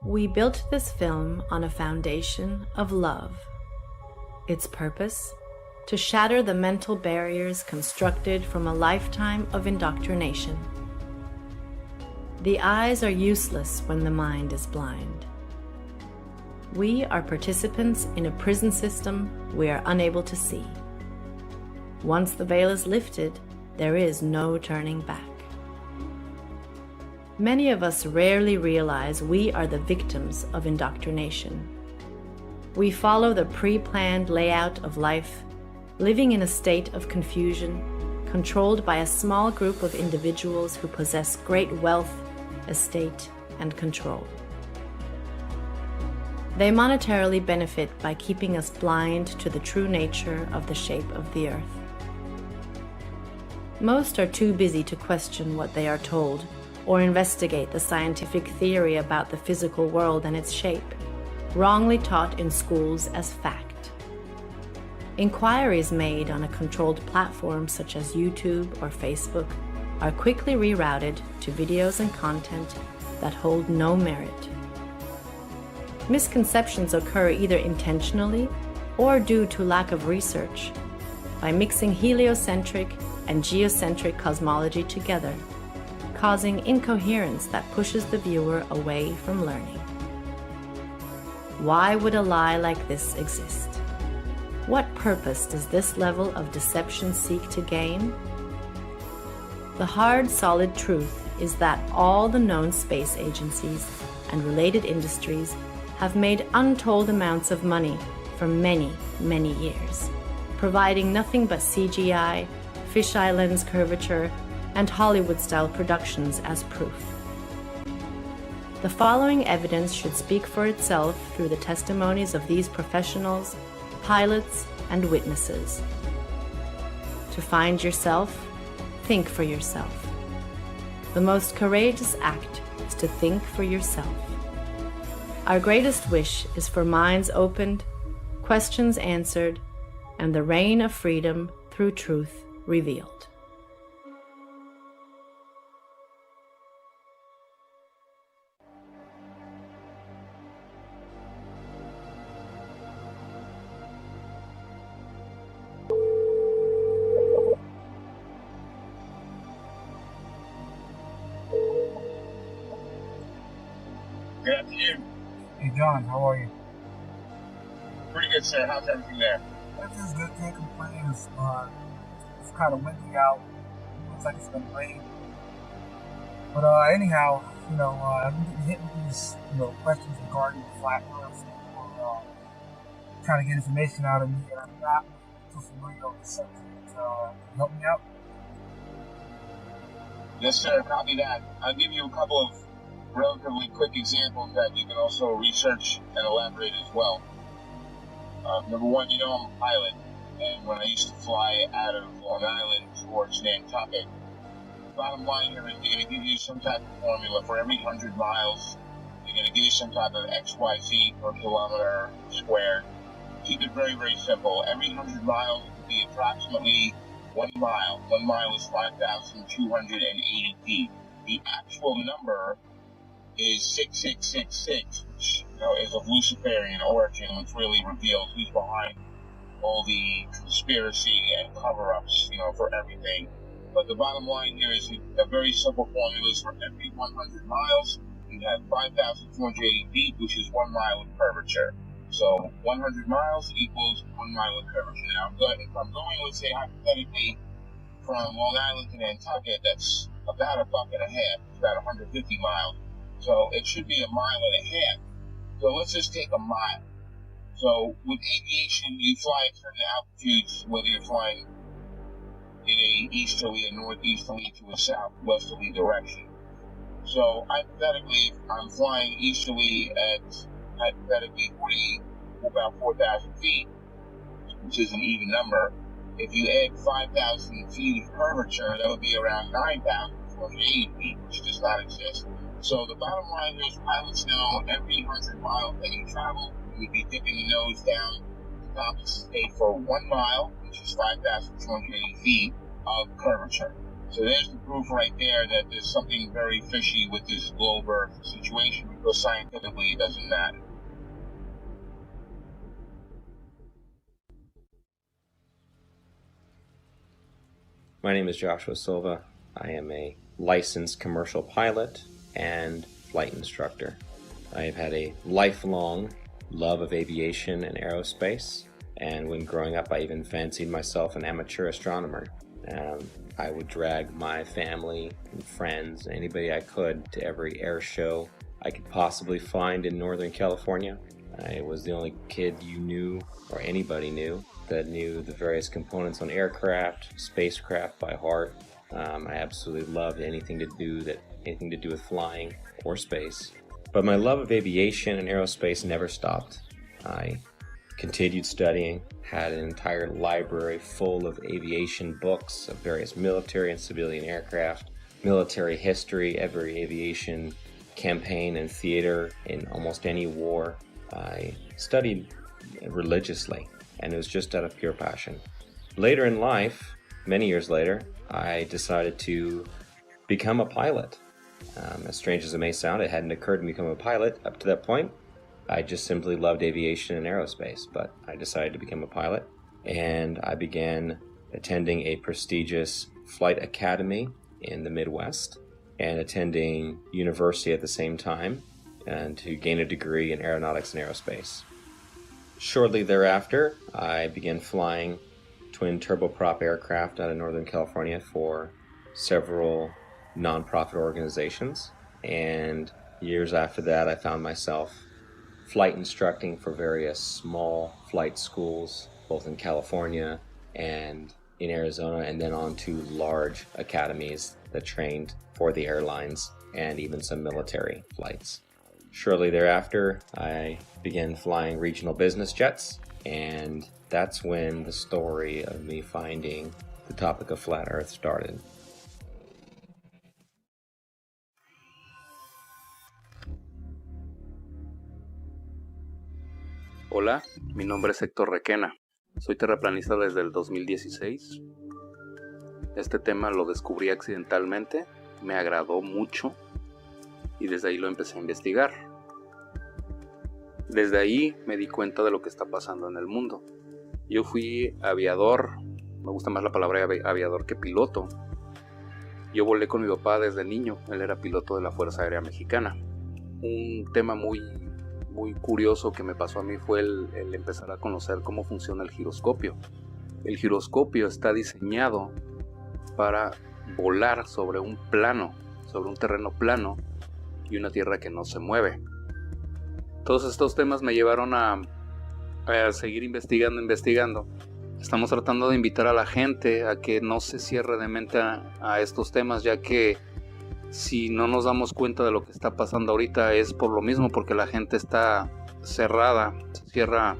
We built this film on a foundation of love. Its purpose? To shatter the mental barriers constructed from a lifetime of indoctrination. The eyes are useless when the mind is blind. We are participants in a prison system we are unable to see. Once the veil is lifted, there is no turning back. Many of us rarely realize we are the victims of indoctrination. We follow the pre-planned layout of life, living in a state of confusion, controlled by a small group of individuals who possess great wealth, estate, and control. They monetarily benefit by keeping us blind to the true nature of the shape of the earth. Most are too busy to question what they are told or investigate the scientific theory about the physical world and its shape, wrongly taught in schools as fact. Inquiries made on a controlled platform such as YouTube or Facebook are quickly rerouted to videos and content that hold no merit. Misconceptions occur either intentionally or due to lack of research by mixing heliocentric and geocentric cosmology together, causing incoherence that pushes the viewer away from learning. Why would a lie like this exist? What purpose does this level of deception seek to gain? The hard, solid truth is that all the known space agencies and related industries have made untold amounts of money for many, many years, providing nothing but CGI, fisheye lens curvature, and Hollywood-style productions as proof. The following evidence should speak for itself through the testimonies of these professionals, pilots, and witnesses. To find yourself, think for yourself. The most courageous act is to think for yourself. Our greatest wish is for minds opened, questions answered, and the reign of freedom through truth revealed. Good afternoon. Hey John, how are you? Pretty good, sir. How's everything there? Everything's good, can't complain. It's kind of windy out. Looks like it's gonna rain. But anyhow, I've been getting hit with these, questions regarding the flat earth. Or trying to get information out of me, and I'm not too familiar with the subject. Can you help me out? Yes, sir. Copy that. I'll give you a couple of relatively quick examples that you can also research and elaborate as well. Number one, I'm a pilot, and when I used to fly out of Long Island towards Nantucket, bottom line here is they're going to give you some type of formula for every 100 miles. They're going to give you some type of XYZ per kilometer squared. Keep it very, very simple. Every 100 miles will be approximately 1 mile. 1 mile is 5,280 feet. The actual number is 6666, which is of Luciferian origin, which really reveals who's behind all the conspiracy and cover-ups, for everything. But the bottom line here is a very simple formula is for every 100 miles, you have 5,280 feet, which is 1 mile of curvature. So 100 miles equals 1 mile of curvature. Now, if I'm going, let's say, hypothetically, from Long Island to Nantucket, that's about a buck and a half, about 150 miles. So it should be 1.5 miles. So let's just take a mile. So with aviation, you fly at certain altitudes, whether you're flying in a easterly, a northeasterly, to a southwesterly direction. So hypothetically, if I'm flying easterly at about 4,000 feet, which is an even number. If you add 5,000 feet of curvature, that would be around 9,480 feet, which does not exist. So the bottom line is pilots know every 100 miles that you travel, you would be dipping the nose down to compensate for 1 mile, which is 5,280 feet of curvature. So there's the proof right there that there's something very fishy with this globe Earth situation, because scientifically it doesn't matter. My name is Joshua Silva. I am a licensed commercial pilot and flight instructor. I have had a lifelong love of aviation and aerospace, and when growing up I even fancied myself an amateur astronomer. I would drag my family and friends, anybody I could, to every air show I could possibly find in Northern California. I was the only kid you knew, or anybody knew, that knew the various components on aircraft, spacecraft by heart. I absolutely loved anything to do with flying or space. But my love of aviation and aerospace never stopped. I continued studying, had an entire library full of aviation books of various military and civilian aircraft, military history, every aviation campaign and theater in almost any war. I studied religiously, and it was just out of pure passion. Later in life, many years later, I decided to become a pilot. As strange as it may sound, it hadn't occurred to me to become a pilot up to that point. I just simply loved aviation and aerospace, but I decided to become a pilot, and I began attending a prestigious flight academy in the Midwest and attending university at the same time, and to gain a degree in aeronautics and aerospace. Shortly thereafter, I began flying twin turboprop aircraft out of Northern California for several nonprofit organizations, and years after that I found myself flight instructing for various small flight schools, both in California and in Arizona, and then on to large academies that trained for the airlines and even some military flights. Shortly thereafter, I began flying regional business jets, and that's when the story of me finding the topic of flat Earth started. Hola, mi nombre es Héctor Requena. Soy terraplanista desde el 2016. Este tema lo descubrí accidentalmente, me agradó mucho y desde ahí lo empecé a investigar. Desde ahí me di cuenta de lo que está pasando en el mundo. Yo fui aviador, me gusta más la palabra aviador que piloto. Yo volé con mi papá desde niño, él era piloto de la Fuerza Aérea Mexicana. Un tema muy curioso que me pasó a mí fue el empezar a conocer cómo funciona el giroscopio. El giroscopio está diseñado para volar sobre un plano, sobre un terreno plano y una tierra que no se mueve. Todos estos temas me llevaron a seguir investigando. Estamos tratando de invitar a la gente a que no se cierre de mente a estos temas, ya que si no nos damos cuenta de lo que está pasando ahorita es por lo mismo, porque la gente está cerrada, se cierra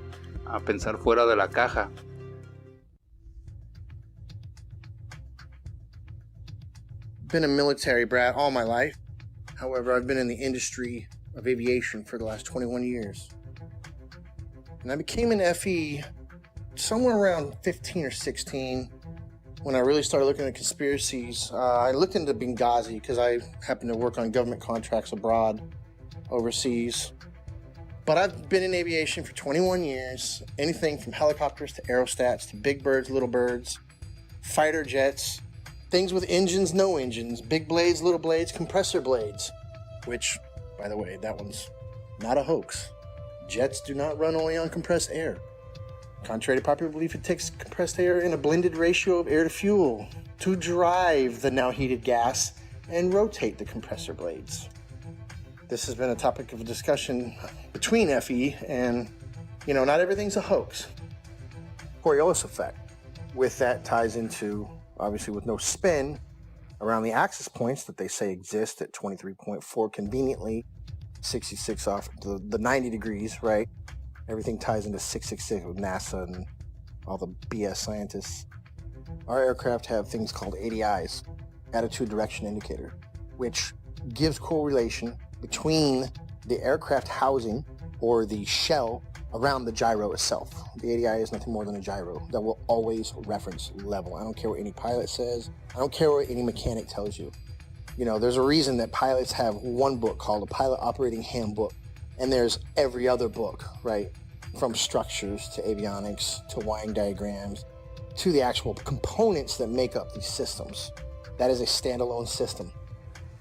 a pensar fuera de la caja. Been a military brat all my life. However, I've been in the industry of aviation for the last 21 years. And I became an FE somewhere around 15 or 16. When I really started looking at conspiracies, I looked into Benghazi because I happen to work on government contracts abroad, overseas. But I've been in aviation for 21 years, anything from helicopters to aerostats to big birds, little birds, fighter jets, things with engines, no engines, big blades, little blades, compressor blades, which, by the way, that one's not a hoax. Jets do not run only on compressed air. Contrary to popular belief, it takes compressed air in a blended ratio of air to fuel to drive the now heated gas and rotate the compressor blades. This has been a topic of discussion between FE and, not everything's a hoax. Coriolis effect. With that ties into, obviously with no spin, around the axis points that they say exist at 23.4 conveniently, 66 off the 90 degrees, right? Everything ties into 666 with NASA and all the BS scientists. Our aircraft have things called ADIs, attitude direction indicator, which gives correlation between the aircraft housing or the shell around the gyro itself. The ADI is nothing more than a gyro that will always reference level. I don't care what any pilot says. I don't care what any mechanic tells you. You know, there's a reason that pilots have one book called a Pilot Operating Handbook, and there's every other book, right? From structures to avionics to wiring diagrams to the actual components that make up these systems. That is a standalone system.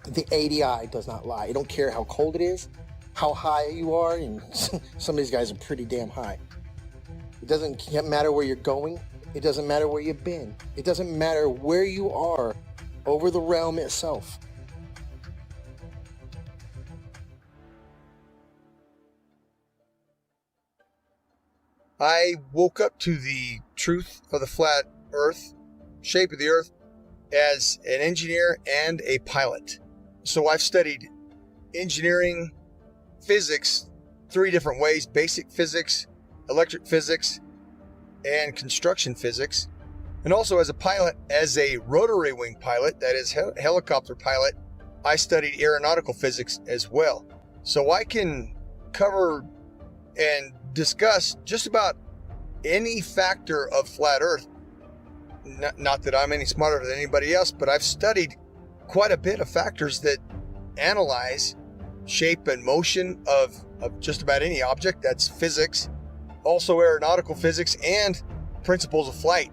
The ADI does not lie. You don't care how cold it is, how high you are, and some of these guys are pretty damn high. It doesn't matter where you're going. It doesn't matter where you've been. It doesn't matter where you are over the realm itself. I woke up to the truth of the flat earth, shape of the earth, as an engineer and a pilot. So I've studied engineering, physics, 3 different ways: basic physics, electric physics, and construction physics. And also as a pilot, as a rotary wing pilot, that is helicopter pilot, I studied aeronautical physics as well. So I can cover and discuss just about any factor of flat earth. Not that I'm any smarter than anybody else, but I've studied quite a bit of factors that analyze shape and motion of just about any object. That's physics, also aeronautical physics, and principles of flight.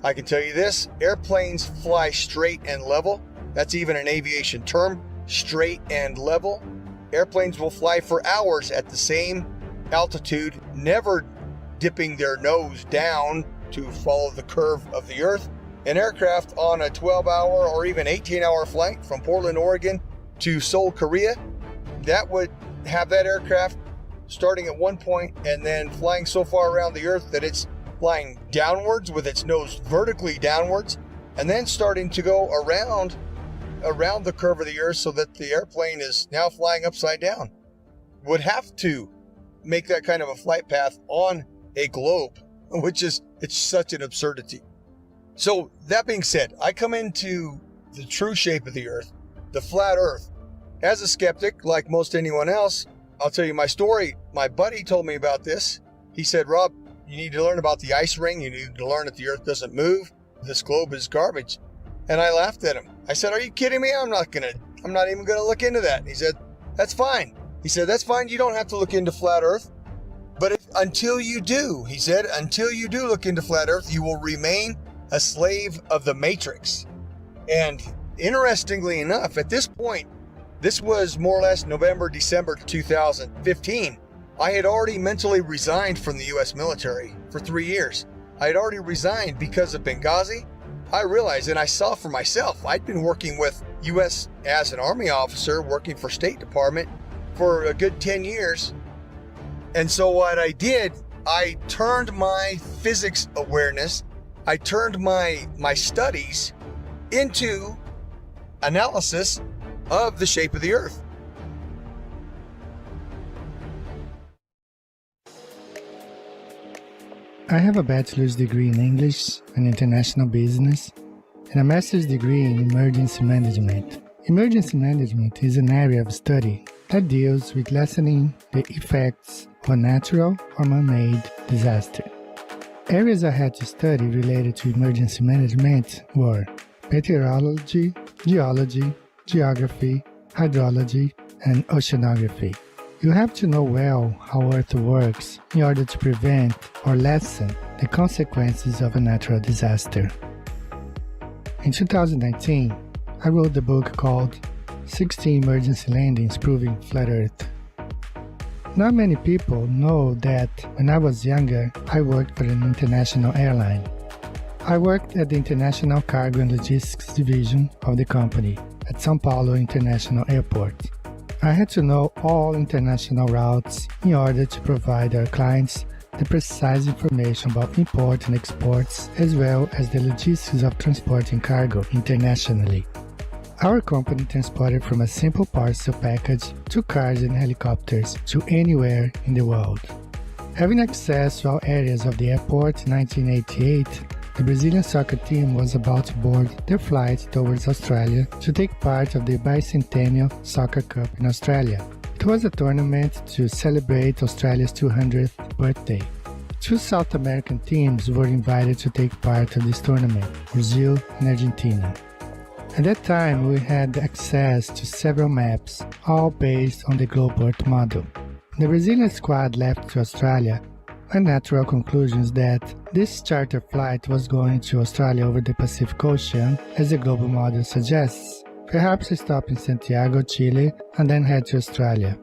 I can tell you this: airplanes fly straight and level. That's even an aviation term, straight and level. Airplanes will fly for hours at the same altitude, never dipping their nose down to follow the curve of the earth. An aircraft on a 12-hour or even 18-hour flight from Portland, Oregon to Seoul, Korea, that would have that aircraft starting at one point and then flying so far around the earth that it's flying downwards with its nose vertically downwards, and then starting to go around the curve of the earth so that the airplane is now flying upside down. Would have to make that kind of a flight path on a globe, which is, it's such an absurdity. So that being said, I come into the true shape of the earth, the flat earth, as a skeptic, like most anyone else. I'll tell you my story. My buddy told me about this. He said, "Rob, you need to learn about the ice ring. You need to learn that the earth doesn't move. This globe is garbage." And I laughed at him. I said, "Are you kidding me? I'm not even gonna look into that." He said, "That's fine." He said, "That's fine. You don't have to look into flat earth. But until you do," he said, "until you do look into flat earth, you will remain a slave of the matrix." And interestingly enough, at this point, this was more or less November, December 2015, I had already mentally resigned from the U.S. military for 3 years. I had already resigned because of Benghazi. I realized, and I saw for myself, I'd been working with U.S. as an Army officer, working for State Department for a good 10 years. And so what I did, I turned my physics awareness, I turned my studies into analysis of the shape of the earth. I have a bachelor's degree in English and International Business and a master's degree in Emergency Management. Emergency Management is an area of study that deals with lessening the effects of a natural or man-made disaster. Areas I had to study related to emergency management were meteorology, geology, geography, hydrology, and oceanography. You have to know well how Earth works in order to prevent or lessen the consequences of a natural disaster. In 2019, I wrote the book called 16 Emergency Landings Proving Flat Earth. Not many people know that when I was younger, I worked for an international airline. I worked at the International Cargo and Logistics Division of the company at São Paulo International Airport. I had to know all international routes in order to provide our clients the precise information about import and exports, as well as the logistics of transporting cargo internationally. Our company transported from a simple parcel package to cars and helicopters to anywhere in the world. Having access to all areas of the airport in 1988, the Brazilian soccer team was about to board their flight towards Australia to take part of the bicentennial Soccer Cup in Australia. It was a tournament to celebrate Australia's 200th birthday. Two South American teams were invited to take part of this tournament, Brazil and Argentina. At that time, we had access to several maps, all based on the globe Earth model. The Brazilian squad left to Australia with natural conclusions that this charter flight was going to Australia over the Pacific Ocean, as the global model suggests. Perhaps stop in Santiago, Chile, and then head to Australia.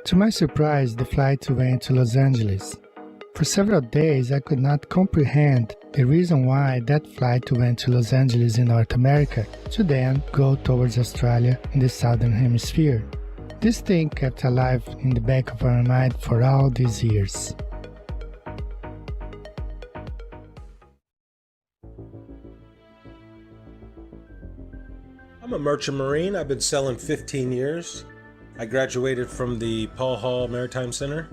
To my surprise, the flight went to Los Angeles. For several days, I could not comprehend the reason why that flight went to Los Angeles in North America to then go towards Australia in the Southern Hemisphere. This thing kept alive in the back of our mind for all these years. I'm a merchant marine. I've been sailing 15 years. I graduated from the Paul Hall Maritime Center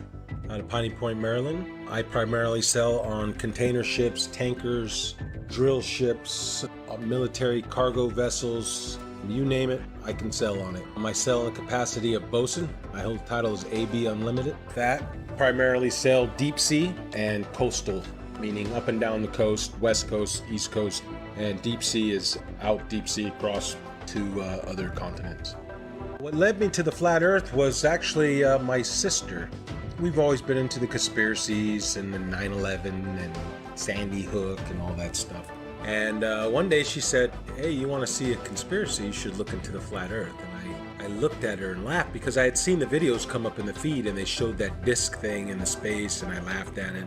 out of Piney Point, Maryland. I primarily sail on container ships, tankers, drill ships, military cargo vessels, you name it, I can sail on it. I sail in the capacity of bosun. My whole title is AB Unlimited. That primarily sail deep sea and coastal, meaning up and down the coast, west coast, east coast, and deep sea is out deep sea across to other continents. What led me to the flat earth was actually my sister. We've always been into the conspiracies and the 9/11 and Sandy Hook and all that stuff. And one day she said, hey, you want to see a conspiracy, you should look into the flat earth. And I looked at her and laughed because I had seen the videos come up in the feed and they showed that disc thing in the space, and I laughed at it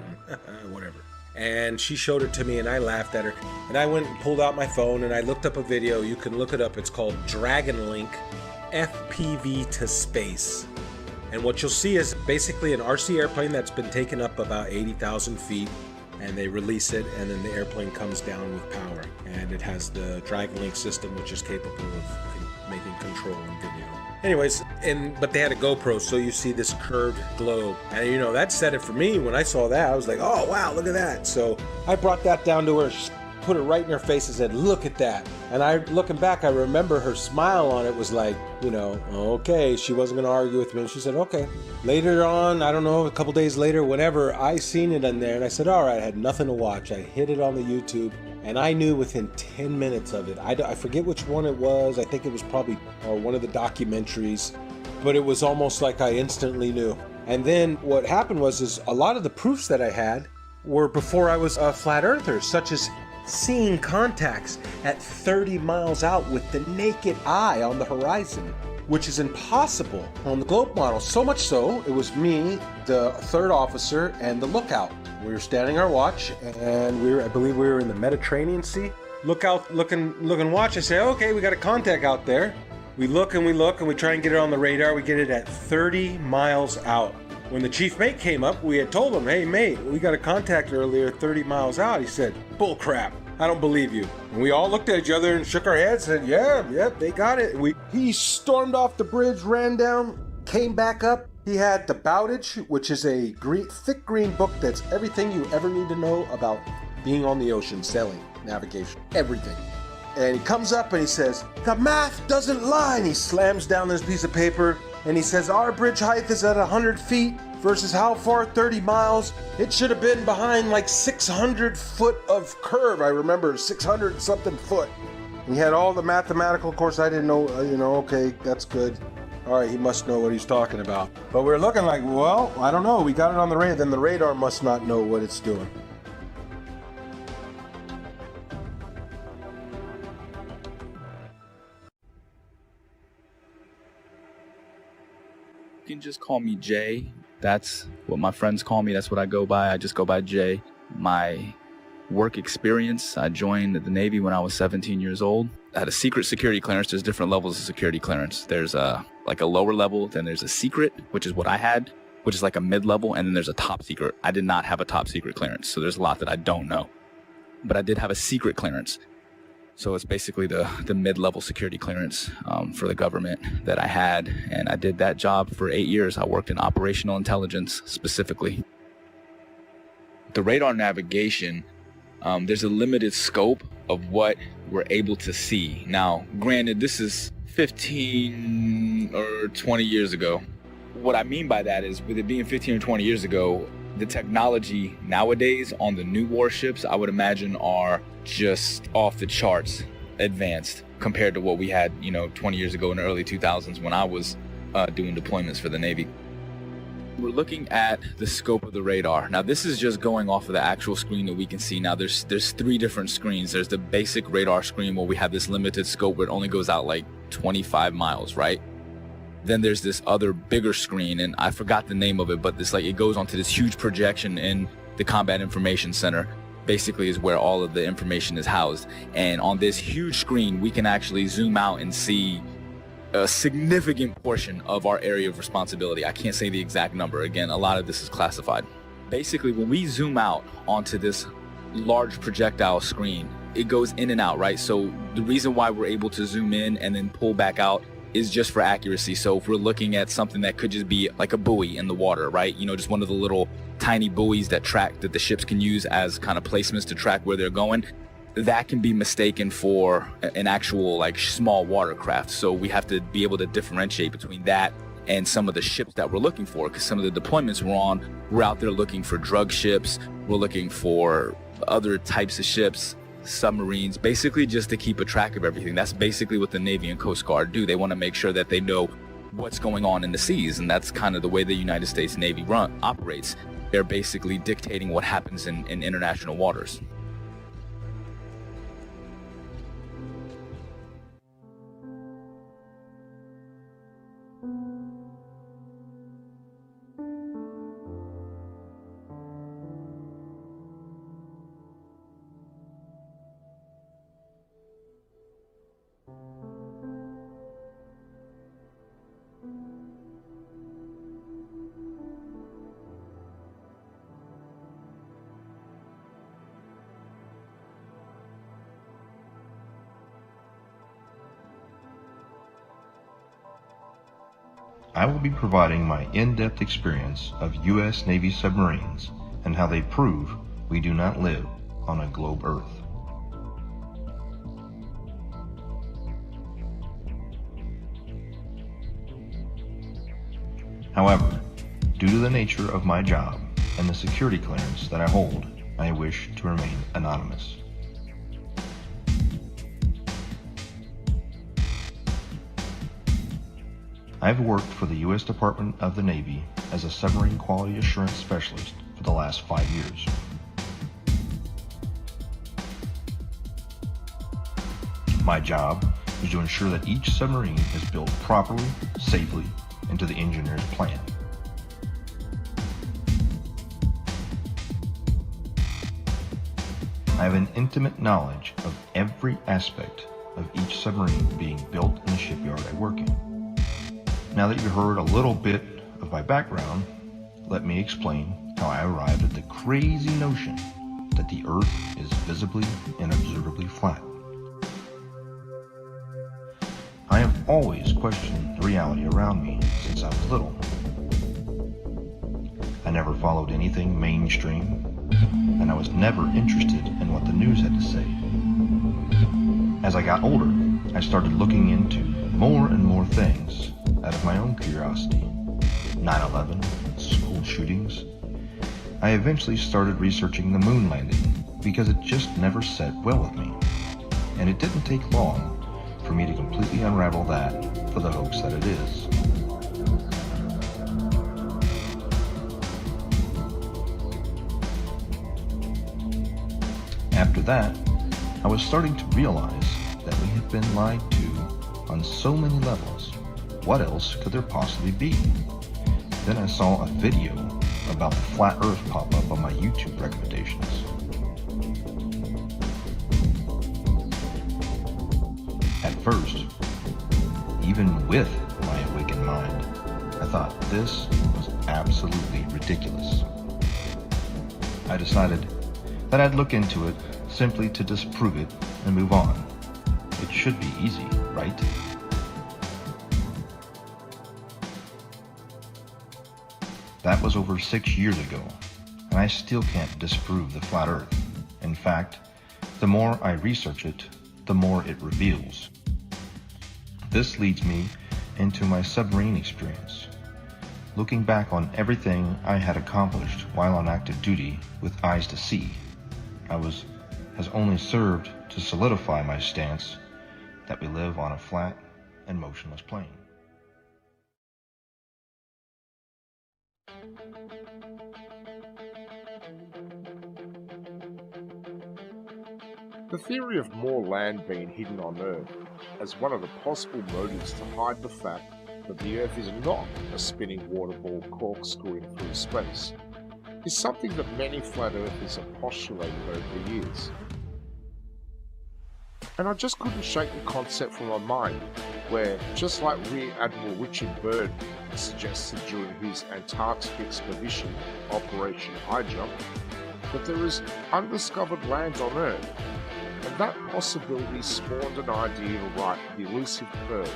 and whatever. And she showed it to me and I laughed at her. And I went and pulled out my phone and I looked up a video. You can look it up. It's called Dragon Link FPV to Space. And what you'll see is basically an RC airplane that's been taken up about 80,000 feet, and they release it, and then the airplane comes down with power. And it has the Dragon Link system, which is capable of making control and video. Anyways, but they had a GoPro, so you see this curved globe. And you know, that said it for me. When I saw that, I was like, oh wow, look at that. So I brought that down to her, put it right in her face and said, look at that. And looking back, I remember her smile on it was like, you know, okay, she wasn't gonna argue with me. And she said, okay. Later on, I don't know, a couple days later, whenever I seen it in there, and I said, all right, I had nothing to watch. I hit it on the YouTube, and I knew within 10 minutes of it. I forget which one it was. I think it was probably one of the documentaries, but it was almost like I instantly knew. And then what happened was a lot of the proofs that I had were before I was a flat earther, such as seeing contacts at 30 miles out with the naked eye on the horizon, which is impossible on the globe model. So much so, it was me, the third officer, and the lookout. We were standing our watch, and I believe we were in the Mediterranean Sea. Lookout, looking watch. I say, okay, we got a contact out there. We look, and we try and get it on the radar. We get it at 30 miles out. When the chief mate came up, we had told him, hey mate, we got a contact earlier 30 miles out. He said, bull crap, I don't believe you. And we all looked at each other and shook our heads and said, yeah, they got it. He stormed off the bridge, ran down, came back up. He had the Bowdage, which is a thick green book that's everything you ever need to know about being on the ocean, sailing, navigation, everything. And he comes up and he says, the math doesn't lie. And he slams down this piece of paper and he says, our bridge height is at 100 feet versus how far? 30 miles. It should have been behind like 600 foot of curve. I remember 600 something foot. And he had all the mathematical, of course I didn't know, okay, that's good. All right, he must know what he's talking about. But we're looking like, well, I don't know. We got it on the radar, then the radar must not know what it's doing. You can just call me Jay. That's what my friends call me. That's what I go by. I just go by Jay. My work experience, I joined the Navy when I was 17 years old. I had a secret security clearance. There's different levels of security clearance. There's like a lower level, then there's a secret, which is what I had, which is like a mid-level, and then there's a top secret. I did not have a top secret clearance, so there's a lot that I don't know. But I did have a secret clearance. So it's basically the mid-level security clearance for the government that I had. And I did that job for 8 years. I worked in operational intelligence specifically. The radar navigation, there's a limited scope of what we're able to see. Now, granted, this is 15 or 20 years ago. what I mean by that is, with it being 15 or 20 years ago, the technology nowadays on the new warships, I would imagine, are just off the charts advanced compared to what we had, 20 years ago in the early 2000s when I was doing deployments for the Navy. We're looking at the scope of the radar. Now, this is just going off of the actual screen that we can see. Now, there's 3 different screens. There's the basic radar screen where we have this limited scope where it only goes out like 25 miles, right? Then there's this other bigger screen, and I forgot the name of it, but it goes onto this huge projection in the Combat Information Center. Basically is where all of the information is housed. And on this huge screen, we can actually zoom out and see a significant portion of our area of responsibility. I can't say the exact number. Again, a lot of this is classified. Basically, when we zoom out onto this large projectile screen, it goes in and out, right? So the reason why we're able to zoom in and then pull back out is just for accuracy. So if we're looking at something that could just be like a buoy in the water, right? Just one of the little tiny buoys that the ships can use as kind of placements to track where they're going, that can be mistaken for an actual small watercraft. So we have to be able to differentiate between that and some of the ships that we're looking for, because some of the deployments we're on, we're out there looking for drug ships, we're looking for other types of ships, submarines, basically just to keep a track of everything. That's basically what the Navy and Coast Guard do. They want to make sure that they know what's going on in the seas, and that's kind of the way the United States Navy operates. They're basically dictating what happens in international waters. I will be providing my in-depth experience of U.S. Navy submarines and how they prove we do not live on a globe Earth. However, due to the nature of my job and the security clearance that I hold, I wish to remain anonymous. I've worked for the U.S. Department of the Navy as a submarine quality assurance specialist for the last 5 years. My job is to ensure that each submarine is built properly, safely, and to the engineer's plan. I have an intimate knowledge of every aspect of each submarine being built in the shipyard I work in. Now that you've heard a little bit of my background, let me explain how I arrived at the crazy notion that the Earth is visibly and observably flat. I have always questioned the reality around me since I was little. I never followed anything mainstream, and I was never interested in what the news had to say. As I got older, I started looking into more and more things out of my own curiosity. 9/11, school shootings. I eventually started researching the moon landing because it just never sat well with me. And it didn't take long for me to completely unravel that for the hoax that it is. After that, I was starting to realize that we had been lied to on so many levels. What else could there possibly be? Then I saw a video about the flat Earth pop up on my YouTube recommendations. At first, even with my awakened mind, I thought this was absolutely ridiculous. I decided that I'd look into it simply to disprove it and move on. It should be easy, right? That was over 6 years ago, and I still can't disprove the flat Earth. In fact, the more I research it, the more it reveals. This leads me into my submarine experience. looking back on everything I had accomplished while on active duty with eyes to see, has only served to solidify my stance that we live on a flat and motionless plane. The theory of more land being hidden on Earth as one of the possible motives to hide the fact that the Earth is not a spinning water ball corkscrewing through space is something that many flat earthers have postulated over the years. And I just couldn't shake the concept from my mind where, just like Rear Admiral Richard Byrd suggested during his Antarctic expedition, Operation High Jump, that there is undiscovered land on Earth, and that possibility spawned an idea to write The Elusive Curve,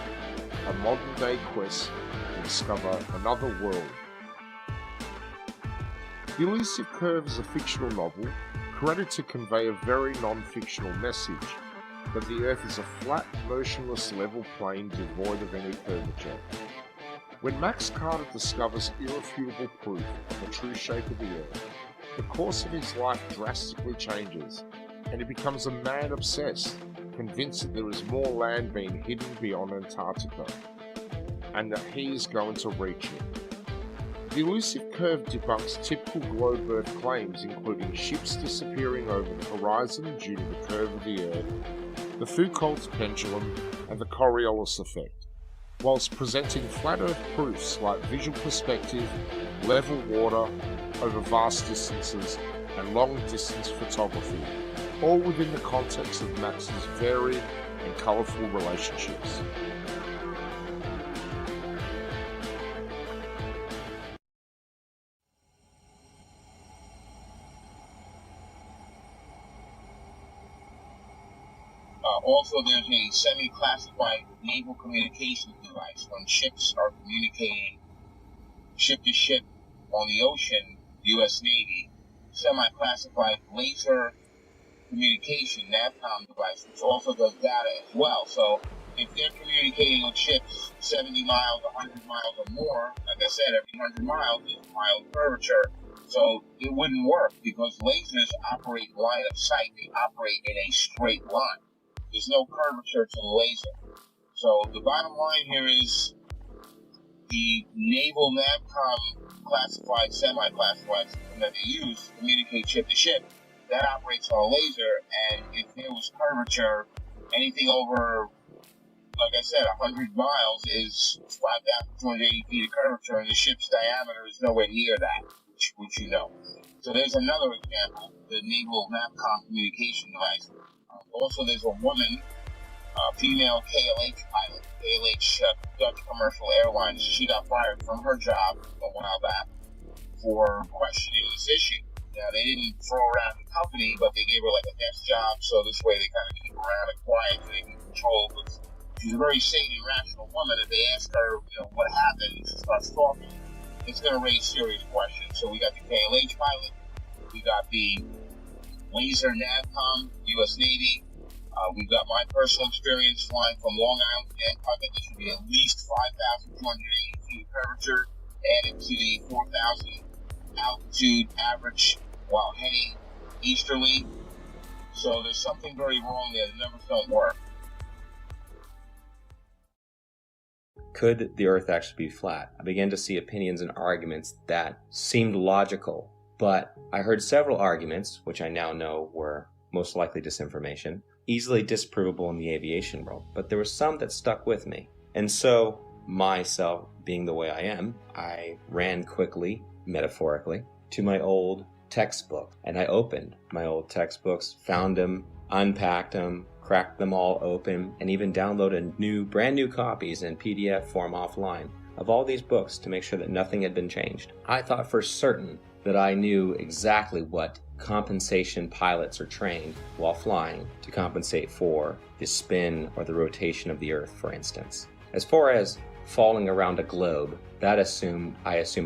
a modern-day quest to discover another world. The Elusive Curve is a fictional novel created to convey a very non-fictional message, that the Earth is a flat, motionless level plane devoid of any curvature. When Max Carter discovers irrefutable proof of the true shape of the Earth, the course of his life drastically changes, and he becomes a man obsessed, convinced that there is more land being hidden beyond Antarctica, and that he is going to reach it. The Elusive Curve debunks typical globe Earth claims, including ships disappearing over the horizon due to the curve of the Earth, the Foucault's pendulum, and the Coriolis effect, whilst presenting flat Earth proofs like visual perspective, level water over vast distances, and long-distance photography, all within the context of Max's varied and colourful relationships. Also, there's a semi-classified naval communications device when ships are communicating ship to ship on the ocean, U.S. Navy, semi-classified laser communication NAVCOM device, which also does data as well. So if they're communicating with ships 70 miles, 100 miles or more, like I said, every 100 miles is a mile of curvature. So it wouldn't work because lasers operate line of sight. They operate in a straight line. There's no curvature to the laser. So the bottom line here is the naval NAVCOM classified, semi-classified system that they use to communicate ship to ship, that operates on a laser, and if there was curvature, anything over, like I said, 100 miles is 5,280 feet of curvature, and the ship's diameter is nowhere near that, which you know. So there's another example, the naval NAVCOM communication device. Also, there's a woman, female KLH pilot, KLH Dutch Commercial Airlines. She got fired from her job a while back for questioning this issue. Now, they didn't throw around the company, but they gave her like a desk job, so this way they kind of keep her around and quiet so they can control. But she's a very sane and rational woman. If they ask her, what happened, and she starts talking, it's going to raise serious questions. So we got the KLH pilot, we got the laser NAVCOM, U.S. Navy. We've got my personal experience flying from Long Island to Bangkok. There should be at least 5,280 feet of curvature added to the 4,000 altitude average while heading easterly. So there's something very wrong there. The numbers don't work. Could the Earth actually be flat? I began to see opinions and arguments that seemed logical, but I heard several arguments, which I now know were most likely disinformation, easily disprovable in the aviation world, but there were some that stuck with me. And so, myself being the way I am, I ran quickly, metaphorically, to my old textbook. And I opened my old textbooks, found them, unpacked them, cracked them all open, and even downloaded brand new copies in PDF form offline of all these books to make sure that nothing had been changed. I thought for certain that I knew exactly what compensation pilots are trained while flying to compensate for the spin or the rotation of the Earth, for instance. As far as falling around a globe, I assumed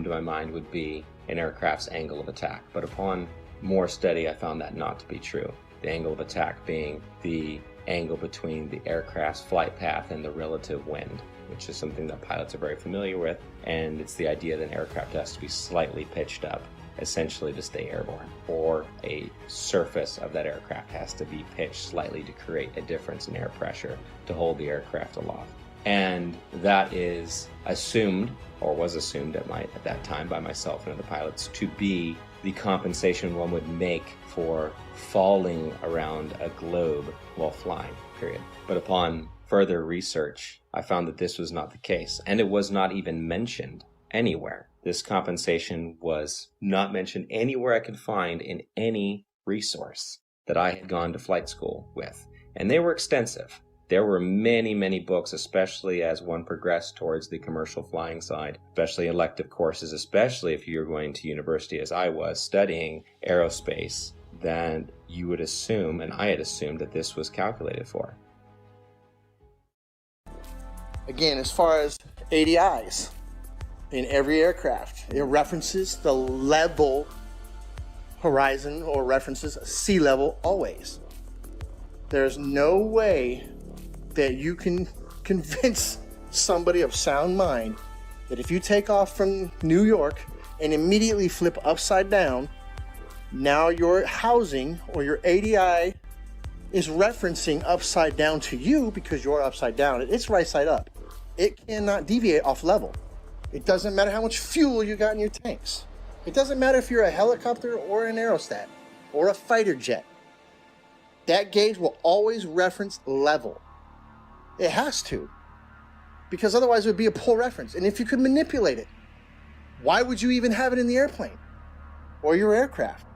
in my mind would be an aircraft's angle of attack. But upon more study, I found that not to be true. The angle of attack being the angle between the aircraft's flight path and the relative wind. which is something that pilots are very familiar with, and it's the idea that an aircraft has to be slightly pitched up, essentially to stay airborne, or a surface of that aircraft has to be pitched slightly to create a difference in air pressure to hold the aircraft aloft. And that is assumed, or was assumed at that time by myself and other pilots, to be the compensation one would make for falling around a globe while flying, period. But upon further research, I found that this was not the case, and it was not even mentioned anywhere. This compensation was not mentioned anywhere I could find in any resource that I had gone to flight school with. And they were extensive. There were many, many books, especially as one progressed towards the commercial flying side, especially elective courses, especially if you're going to university as I was, studying aerospace, that you would assume, and I had assumed, that this was calculated for. Again, as far as ADIs, in every aircraft, it references the level horizon or references sea level always. There's no way that you can convince somebody of sound mind that if you take off from New York and immediately flip upside down, now your housing or your ADI is referencing upside down to you because you're upside down. It's right side up. It cannot deviate off level. It doesn't matter how much fuel you got in your tanks. It doesn't matter if you're a helicopter or an aerostat or a fighter jet. That gauge will always reference level. It has to, because otherwise it would be a poor reference. And if you could manipulate it, why would you even have it in the airplane or your aircraft?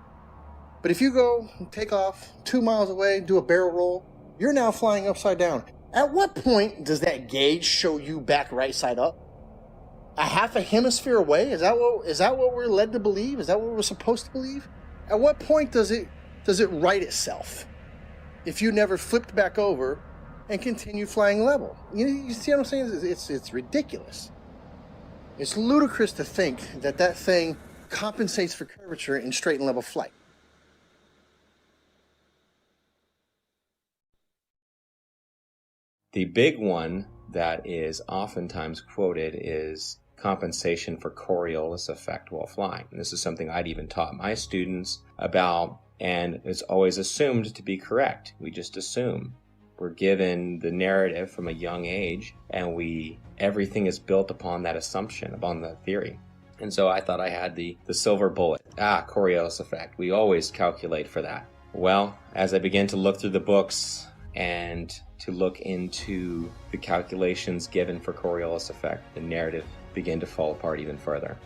But if you go and take off 2 miles away, do a barrel roll, you're now flying upside down. At what point does that gauge show you back right side up? A half a hemisphere away? Is that what we're led to believe? Is that what we're supposed to believe? At what point does it right itself if you never flipped back over and continue flying level? You see what I'm saying? It's ridiculous. It's ludicrous to think that thing compensates for curvature in straight and level flight. The big one that is oftentimes quoted is compensation for Coriolis effect while flying. And this is something I'd even taught my students about, and it's always assumed to be correct. We just assume. We're given the narrative from a young age, and everything is built upon that assumption, upon that theory. And so I thought I had the silver bullet. Coriolis effect. We always calculate for that. Well, as I began to look through the books and to look into the calculations given for Coriolis effect, the narrative began to fall apart even further.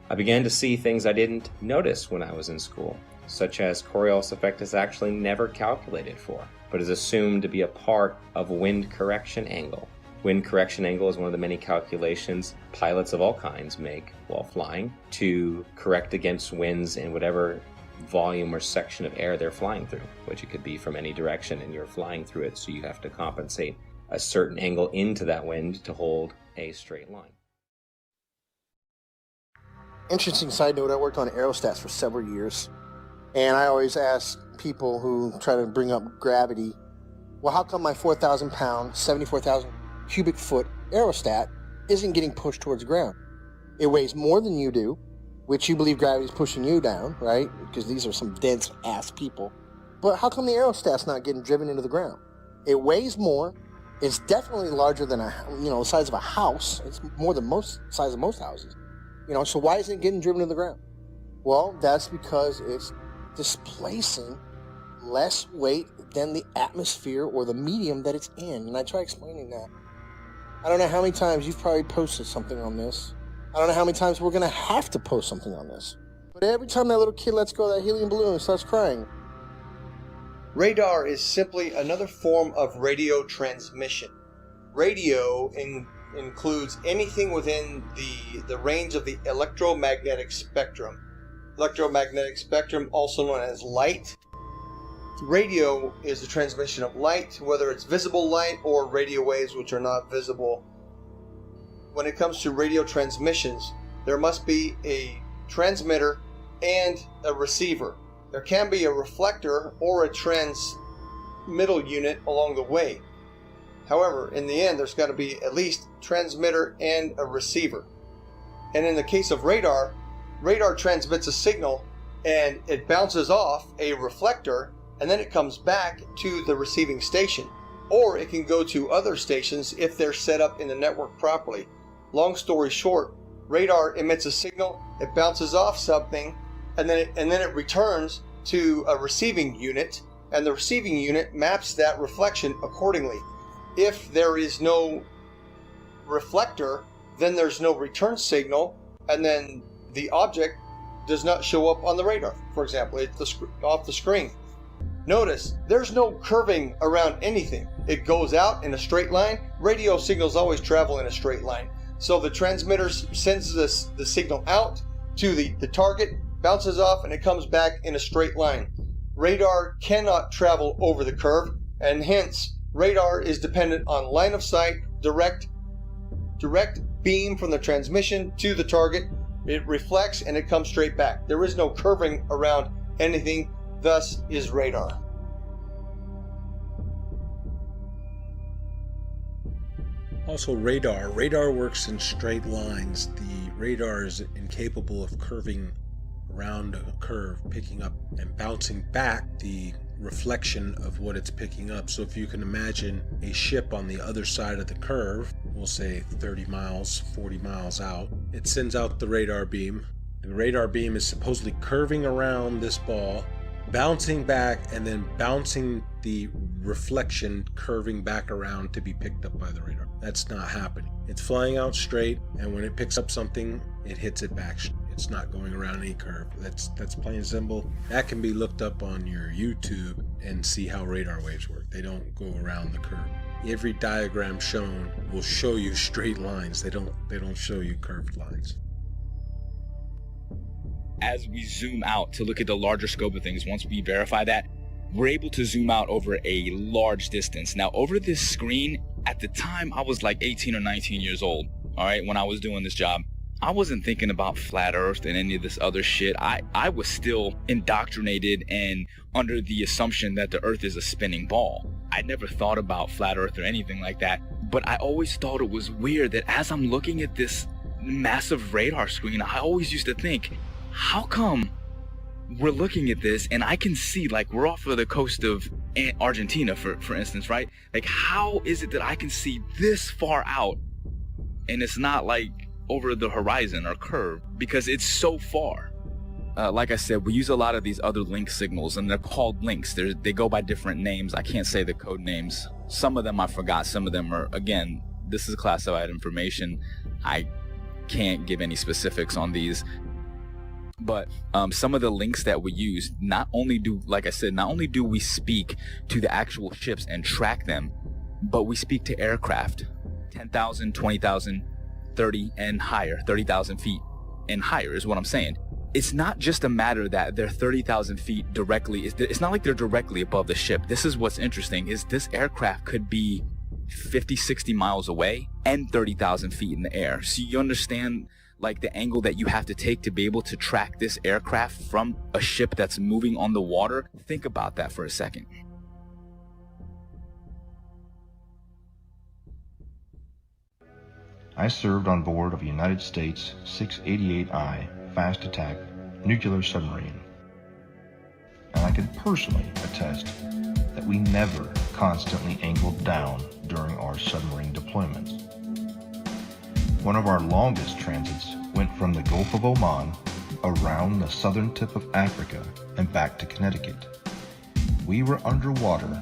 I began to see things I didn't notice when I was in school, such as Coriolis effect is actually never calculated for, but is assumed to be a part of wind correction angle. Wind correction angle is one of the many calculations pilots of all kinds make while flying to correct against winds in whatever volume or section of air they're flying through, which it could be from any direction, and you're flying through it, so you have to compensate a certain angle into that wind to hold a straight line. Interesting side note, I worked on aerostats for several years, and I always ask people who try to bring up gravity, well, how come my 4,000 pound, 74,000 cubic foot aerostat isn't getting pushed towards the ground? It weighs more than you do, which you believe gravity is pushing you down, right? Because these are some dense ass people. But how come the aerostat's not getting driven into the ground? It weighs more. It's definitely larger than the size of a house. It's more than size of most houses. So why isn't it getting driven to the ground? Well, that's because it's displacing less weight than the atmosphere or the medium that it's in. And I try explaining that. I don't know how many times you've probably posted something on this. I don't know how many times we're going to have to post something on this. But every time that little kid lets go of that helium balloon and starts crying. Radar is simply another form of radio transmission. Radio includes anything within the range of the electromagnetic spectrum. Electromagnetic spectrum, also known as light. Radio is the transmission of light, whether it's visible light or radio waves which are not visible. When it comes to radio transmissions, there must be a transmitter and a receiver. There can be a reflector or a transmittal unit along the way. However, in the end, there's got to be at least transmitter and a receiver. And in the case of radar, radar transmits a signal and it bounces off a reflector, and then it comes back to the receiving station. Or it can go to other stations if they're set up in the network properly. Long story short, radar emits a signal, it bounces off something, and then it returns to a receiving unit, and the receiving unit maps that reflection accordingly. If there is no reflector, then there's no return signal, and then the object does not show up on the radar. For example, it's off the screen. Notice, there's no curving around anything. It goes out in a straight line. Radio signals always travel in a straight line. So the transmitter sends the signal out to the target, bounces off, and it comes back in a straight line. Radar cannot travel over the curve, and hence radar is dependent on line of sight, direct beam from the transmission to the target. It reflects and it comes straight back. There is no curving around anything, thus is radar. Also radar. Radar works in straight lines. The radar is incapable of curving around a curve, picking up and bouncing back the reflection of what it's picking up. So if you can imagine a ship on the other side of the curve, we'll say 30 miles, 40 miles out, it sends out the radar beam. The radar beam is supposedly curving around this ball, bouncing back, and then bouncing the reflection, curving back around to be picked up by the radar. That's not happening. It's flying out straight, and when it picks up something, it hits it back. It's not going around any curve. That's plain and simple. That can be looked up on your YouTube and see how radar waves work. They don't go around the curve. Every diagram shown will show you straight lines. They don't show you curved lines. As we zoom out to look at the larger scope of things, once we verify that, we're able to zoom out over a large distance. Now, over this screen, at the time, I was like 18 or 19 years old, all right, when I was doing this job. I wasn't thinking about flat earth and any of this other shit. I was still indoctrinated and under the assumption that the earth is a spinning ball. I never thought about flat earth or anything like that, but I always thought it was weird that as I'm looking at this massive radar screen, I always used to think, how come we're looking at this and I can see, like, we're off of the coast of Argentina, for instance, right? Like, how is it that I can see this far out and it's not like over the horizon or curve, because it's so far? Like I said, we use a lot of these other link signals, and they're called links. They go by different names. I can't say the code names. Some of them I forgot. Some of them are, again, this is classified information. I can't give any specifics on these. But some of the links that we use, not only do we speak to the actual ships and track them, but we speak to aircraft, 10,000, 20,000, 30 and higher, 30,000 feet and higher is what I'm saying. It's not just a matter that they're 30,000 feet directly. It's not like they're directly above the ship. This is what's interesting, is this aircraft could be 50, 60 miles away and 30,000 feet in the air. So you understand, like, the angle that you have to take to be able to track this aircraft from a ship that's moving on the water. Think about that for a second. I served on board of a United States 688I fast attack nuclear submarine, and I can personally attest that we never constantly angled down during our submarine deployments. One of our longest transits went from the Gulf of Oman around the southern tip of Africa and back to Connecticut. We were underwater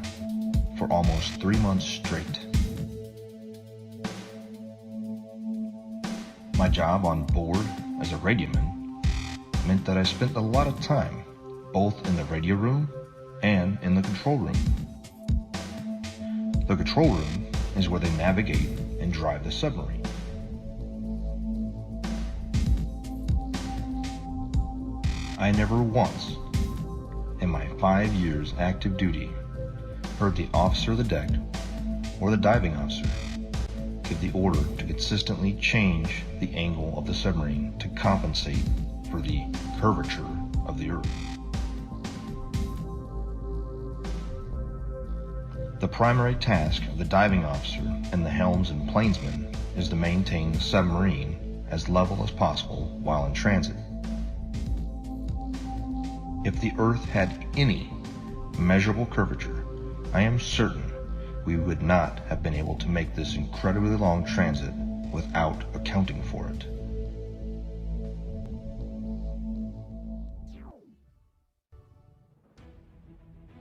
for almost 3 months straight. My job on board as a radioman meant that I spent a lot of time both in the radio room and in the control room. The control room is where they navigate and drive the submarine. I never once, in my 5 years active duty, heard the officer of the deck or the diving officer give the order to consistently change the angle of the submarine to compensate for the curvature of the Earth. The primary task of the diving officer and the helms and plainsman is to maintain the submarine as level as possible while in transit. If the Earth had any measurable curvature, I am certain we would not have been able to make this incredibly long transit without accounting for it.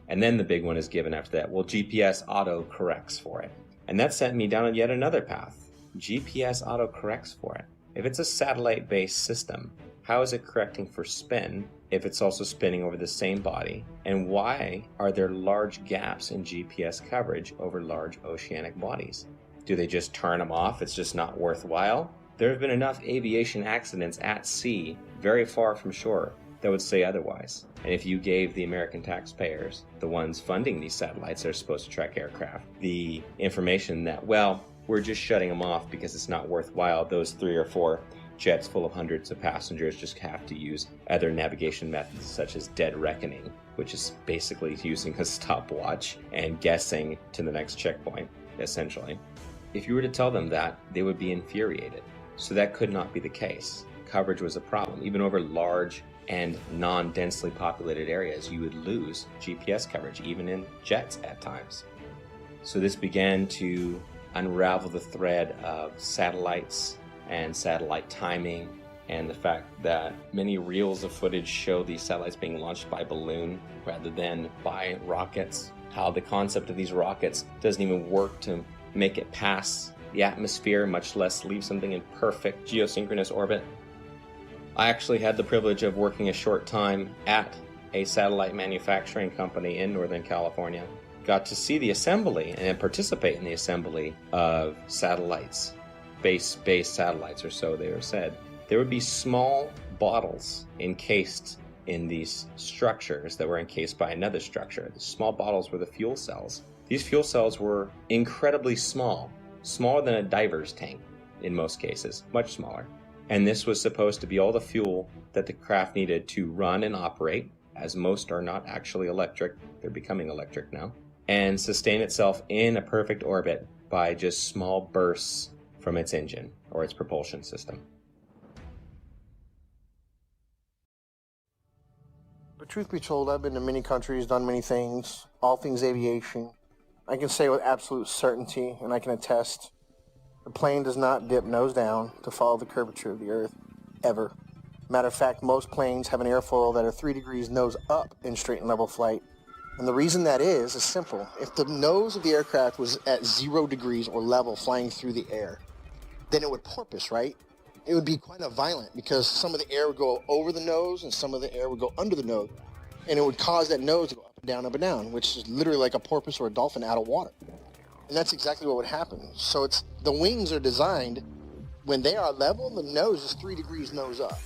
And then the big one is given after that. Well, GPS auto corrects for it. And that sent me down yet another path. GPS auto corrects for it. If it's a satellite-based system, how is it correcting for spin if it's also spinning over the same body? And why are there large gaps in GPS coverage over large oceanic bodies? Do they just turn them off? It's just not worthwhile? There have been enough aviation accidents at sea, very far from shore, that would say otherwise. And if you gave the American taxpayers, the ones funding these satellites that are supposed to track aircraft, the information that, well, we're just shutting them off because it's not worthwhile, those 3 or 4 jets full of hundreds of passengers just have to use other navigation methods such as dead reckoning, which is basically using a stopwatch and guessing to the next checkpoint, essentially. If you were to tell them that, they would be infuriated. So that could not be the case. Coverage was a problem. Even over large and non-densely populated areas, you would lose GPS coverage, even in jets at times. So this began to unravel the thread of satellites and satellite timing, and the fact that many reels of footage show these satellites being launched by balloon rather than by rockets. How the concept of these rockets doesn't even work to make it pass the atmosphere, much less leave something in perfect geosynchronous orbit. I actually had the privilege of working a short time at a satellite manufacturing company in Northern California. Got to see the assembly and participate in the assembly of satellites, space-based satellites, or so they were said. There would be small bottles encased in these structures that were encased by another structure. The small bottles were the fuel cells. These fuel cells were incredibly small, smaller than a diver's tank in most cases, much smaller. And this was supposed to be all the fuel that the craft needed to run and operate, as most are not actually electric, they're becoming electric now, and sustain itself in a perfect orbit by just small bursts from its engine or its propulsion system. But truth be told, I've been to many countries, done many things, all things aviation. I can say with absolute certainty, and I can attest, the plane does not dip nose down to follow the curvature of the Earth, ever. Matter of fact, most planes have an airfoil that are 3 degrees nose up in straight and level flight. And the reason that is simple. If the nose of the aircraft was at 0 degrees or level flying through the air, then it would porpoise, right? It would be quite violent because some of the air would go over the nose and some of the air would go under the nose. And it would cause that nose to go up and down, which is literally like a porpoise or a dolphin out of water. And that's exactly what would happen. So the wings are designed, when they are level, the nose is 3 degrees nose up.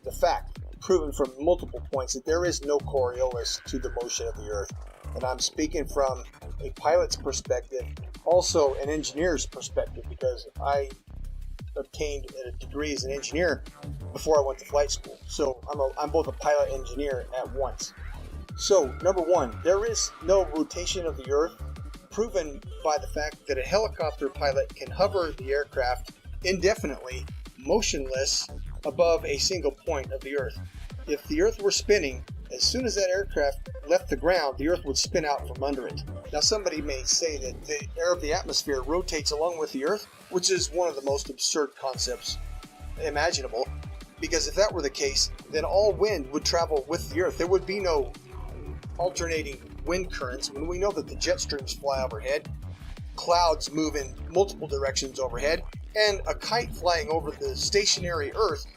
The fact, proven from multiple points, that there is no Coriolis to the motion of the Earth. And I'm speaking from a pilot's perspective, also an engineer's perspective, because I obtained a degree as an engineer before I went to flight school. So I'm both a pilot and engineer at once. So, number one, there is no rotation of the Earth, proven by the fact that a helicopter pilot can hover the aircraft indefinitely, motionless, above a single point of the Earth. If the Earth were spinning, as soon as that aircraft left the ground, the Earth would spin out from under it. Now, somebody may say that the air of the atmosphere rotates along with the Earth, which is one of the most absurd concepts imaginable, because if that were the case, then all wind would travel with the Earth. There would be no alternating wind currents when we know that the jet streams fly overhead, clouds move in multiple directions overhead, and a kite flying over the stationary Earth.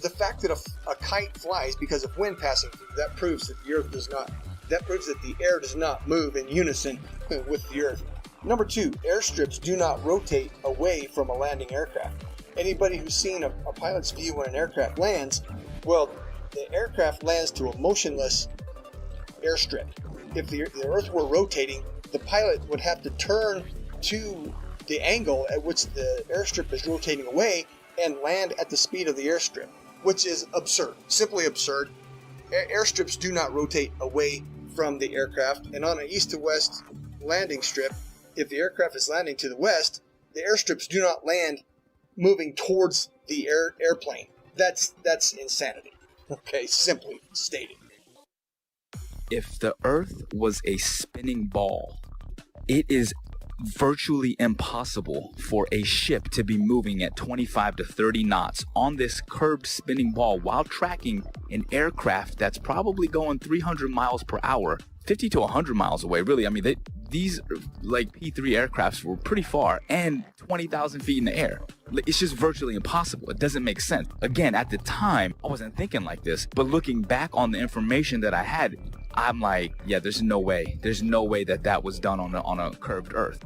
The fact that a kite flies because of wind passing through, that proves that the Earth does not. That proves that the air does not move in unison with the Earth. Number two, airstrips do not rotate away from a landing aircraft. Anybody who's seen a pilot's view when an aircraft lands, well, the aircraft lands to a motionless airstrip. If the Earth were rotating, the pilot would have to turn to the angle at which the airstrip is rotating away and land at the speed of the airstrip, which is absurd, simply absurd. Airstrips do not rotate away from the aircraft, and on an east to west landing strip, if the aircraft is landing to the west, the airstrips do not land moving towards the airplane. That's insanity. Okay, simply stated. If the Earth was a spinning ball, it is virtually impossible for a ship to be moving at 25 to 30 knots on this curved spinning ball while tracking an aircraft that's probably going 300 miles per hour, 50 to 100 miles away. Really, I mean, these like P3 aircrafts were pretty far and 20,000 feet in the air. It's just virtually impossible. It doesn't make sense. Again, at the time, I wasn't thinking like this, but looking back on the information that I had, I'm like, yeah, there's no way. There's no way that was done on a curved Earth.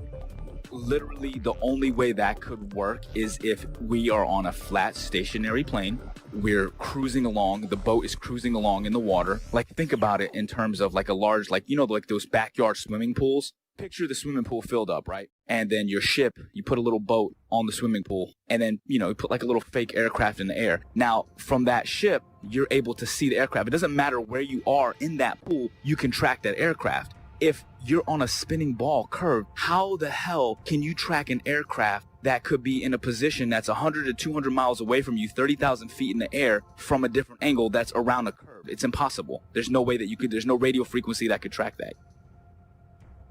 Literally, the only way that could work is if we are on a flat, stationary plane. We're cruising along. The boat is cruising along in the water. Like, think about it in terms of like a large, like, you know, like those backyard swimming pools. Picture the swimming pool filled up, right? And then your ship, you put a little boat on the swimming pool, and then, you know, you put like a little fake aircraft in the air. Now, from that ship, you're able to see the aircraft. It doesn't matter where you are in that pool, you can track that aircraft. If you're on a spinning ball curve, how the hell can you track an aircraft that could be in a position that's 100 to 200 miles away from you, 30,000 feet in the air from a different angle that's around a curve? It's impossible. There's no way that you could, there's no radio frequency that could track that.